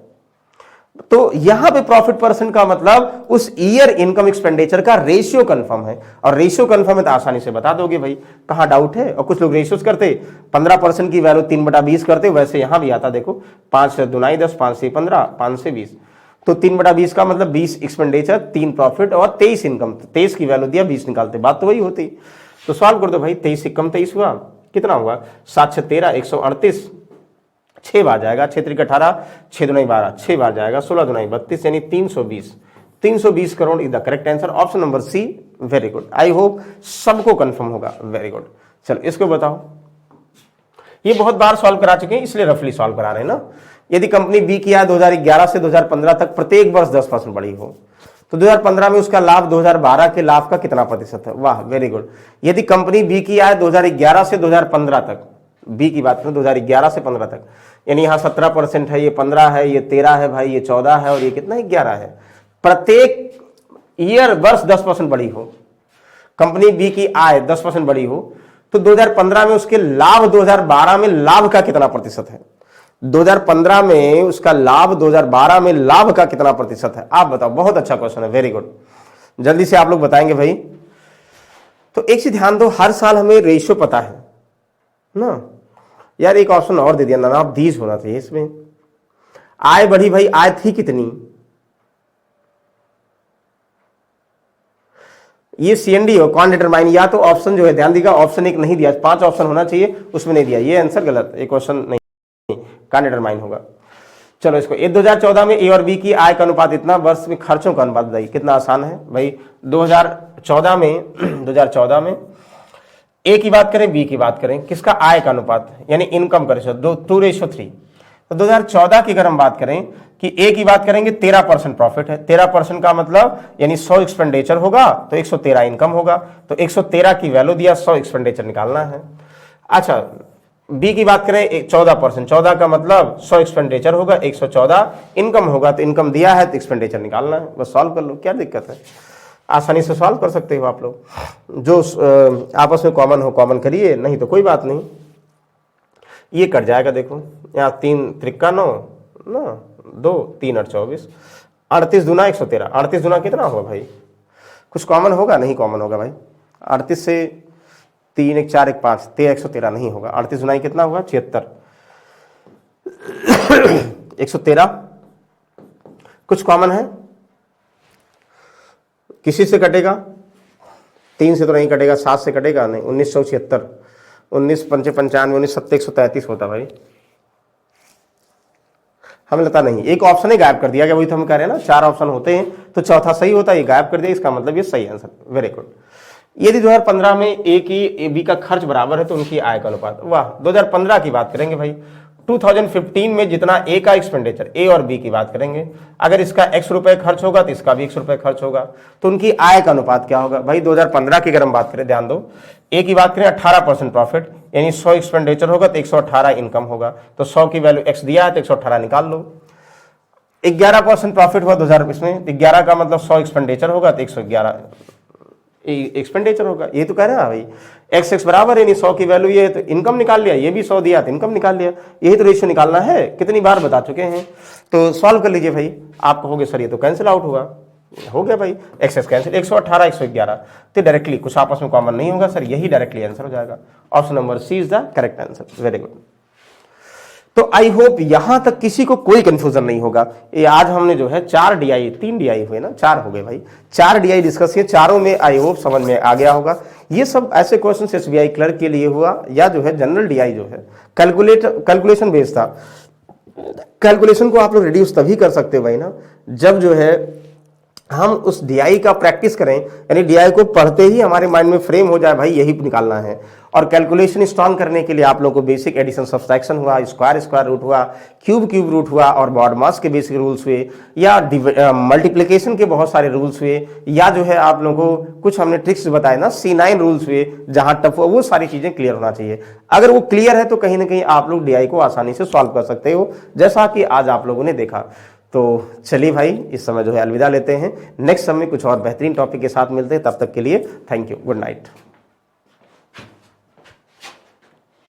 S1: तो यहां पे प्रॉफिट परसेंट का मतलब उस ईयर इनकम एक्सपेंडिचर का रेशियो कंफर्म है, और रेशियो कंफर्म है तो आसानी से बता दोगे भाई, कहां डाउट है। और कुछ लोग रेशियोज करते 15% की वैल्यू 3/20 करते, वैसे यहां भी आता, देखो 5 से 2 10, 5 से 15, 5 से 20, तो 3/20 का मतलब 20 एक्सपेंडिचर, 3 प्रॉफिट और 23 इनकम। 23 की वैल्यू दिया, 20 निकालते, बात तो वही होती। तो सॉल्व कर दो भाई, 23 से कम 23 हुआ, कितना हुआ, 7 से 13, 138, 6 बार जाएगा, 6 3 18, 6 2 12, 6 बार जाएगा, 16 2 32, यानी 320 crore is the correct answer, option number C. Very good, I hope सबको कंफर्म होगा, वेरी गुड। चलो इसको बताओ, ये बहुत बार सॉल्व करा चुके हैं इसलिए रफली सॉल्व करा रहे हैं ना। यदि कंपनी बी की आय 2011 से 2015 तक प्रत्येक वर्ष 10% बढ़ी हो, तो 2015 में उसका लाभ 2012 के लाभ का कितना प्रतिशत है? वाह, वेरी गुड। यदि कंपनी बी की आय 2011 से 2015 तक, बी की बात करें 2011 से 15 तक, यानी यहाँ 17% है, ये 15 है, ये 13 है भाई, ये 14 है और ये कितना है 11 है, प्रत्येक ईयर वर्ष 10% बढ़ी हो, कंपनी बी की आय 10% बढ़ी हो, तो 2015 में उसके लाभ 2012 में लाभ का कितना प्रतिशत है? 2015 में उसका लाभ 2012 में लाभ का कितना प्रतिशत है? आप बताओ। बहुत अच्छा क्वेश्चन है, वेरी गुड, जल्दी से आप लोग बताएंगे भाई। तो एक चीज ध्यान दो, हर साल हमें रेशियो पता है ना यार। एक ऑप्शन और दे दिया ना, आप दीज होना चाहिए इसमें। आय बढ़ी भाई, आय थी कितनी? ये सीएनडी हो, कौन डिटरमाइन, या तो ऑप्शन जो है ध्यान दीजिएगा, ऑप्शन एक नहीं दिया, 5 ऑप्शन होना चाहिए, उसमें नहीं दिया, ये आंसर गलत, ये क्वेश्चन नहीं, कौन डिटरमाइन होगा। चलो इसको, ये 2014 में ए और बी की आय का अनुपात इतना, वर्ष में खर्चों का अनुपात बताइए। कितना आसान है भाई, 2014 में ए की बात करें, बी की बात करें, किसका आय का अनुपात यानी इनकम का रेशो 2:3। तो 2014 की अगर हम बात करें कि ए की बात करेंगे 13% प्रॉफिट है, 13% का मतलब यानी 100 एक्सपेंडिचर होगा तो 113 इनकम होगा, तो 113 की वैल्यू दिया, 100 एक्सपेंडिचर निकालना है। अच्छा, बी की बात करें 14%, 14 का मतलब 100 एक्सपेंडिचर होगा, 114 इनकम होगा, तो इनकम दिया है तो एक्सपेंडिचर निकालना है, बस सॉल्व कर लो, क्या दिक्कत है, आसानी से सॉल्व कर सकते हो आप लोग। जो आपस में कॉमन हो कॉमन करिए, नहीं तो कोई बात नहीं, ये कट जाएगा। देखो यहाँ 3 त्रिका 9 ना, 2 3 और 24, 38 दूना 113, 38 दूना कितना होगा भाई? कुछ कॉमन होगा? नहीं कॉमन होगा भाई। 38 से 3 1 4 1 5 13 113 नहीं होगा। 38 दूना कितना होगा? 76। 113 कुछ कॉमन है? किसी से कटेगा? 3 से तो नहीं कटेगा, 7 से कटेगा नहीं, 1976, 19 पंचे 95, 19 7 133 होता भाई। हमें लगता नहीं, एक ऑप्शन ही गायब कर दिया गया, वही तो हम कह रहे हैं ना, 4 ऑप्शन होते हैं तो चौथा सही होता है, ये गायब कर दिया, इसका मतलब ये सही आंसर, वेरी गुड। यदि 2015 में ए की बी का खर्च बराबर है तो उनकी आय का अनुपात, वाह। 2015 की बात करेंगे भाई, 2015 में जितना ए का एक्सपेंडिचर, ए और बी की बात करेंगे, अगर इसका x रुपए खर्च होगा तो इसका भी x रुपए खर्च होगा, तो उनकी आय का अनुपात क्या होगा भाई? 2015 की अगर हम बात करें, ध्यान दो, ए की बात करें 18% प्रॉफिट, यानी 100 एक्सपेंडिचर होगा तो 118 इनकम होगा, तो 100 की वैल्यू x दिया है तो 118 निकाल लो। 11% प्रॉफिट हुआ 2020 में, 11 का मतलब 100 एक्सपेंडिचर होगा तो 111 एक्सपेंडिचर होगा, ये तो कह रहे हैं भाई, x बराबर है, 100 की वैल्यू ये, तो इनकम निकाल लिया, ये भी 100 दिया तो इनकम निकाल लिया, यही तो रेशियो निकालना है, कितनी बार बता चुके हैं। तो सॉल्व कर लीजिए भाई। आप कहोगे सर ये तो कैंसिल आउट होगा, हो गया भाई, एक्स कैंसिल, 118 111, तो डायरेक्टली कुछ आपस में कॉमन नहीं होगा सर, यही डायरेक्टली आंसर हो जाएगा। Option number C is the correct answer, very good. तो आई होप यहां तक किसी को कोई कंफ्यूजन नहीं होगा। ये आज हमने जो है 4 DI 3 DI हुए ना, 4 हो गए भाई, 4 DI डिस्कस किए, चारों में आई होप समझ में आ गया होगा। ये सब ऐसे क्वेश्चन SBI क्लर्क के लिए हुआ, या जो है जनरल DI जो है कैलकुलेशन बेस्ड था। कैलकुलेशन को आप लोग रिड्यूस तभी कर सकते हो भाई ना, जब जो है हम उस DI का प्रैक्टिस करें, यानी DI को पढ़ते ही हमारे माइंड में फ्रेम हो जाए भाई यही निकालना है। और कैलकुलेशन स्ट्रॉन्ग करने के लिए आप लोगों को बेसिक एडिशन सब्सट्रैक्शन हुआ, स्क्वायर रूट हुआ, क्यूब रूट हुआ, और बॉड मास के बेसिक रूल्स हुए, या मल्टीप्लिकेशन के बहुत सारे रूल्स हुए, या जो है आप लोगों को कुछ हमने ट्रिक्स बताए ना, C9 रूल्स हुए जहां टफ हुआ, वो सारी चीजें क्लियर होना चाहिए। अगर वो क्लियर है तो कहीं ना कहीं आप लोग DI को आसानी से सॉल्व कर सकते हो, जैसा कि आज आप लोगों ने देखा। तो चलिए भाई, इस समय जो है अलविदा लेते हैं, नेक्स्ट समय कुछ और बेहतरीन टॉपिक के साथ मिलते हैं, तब तक के लिए थैंक यू, गुड नाइट।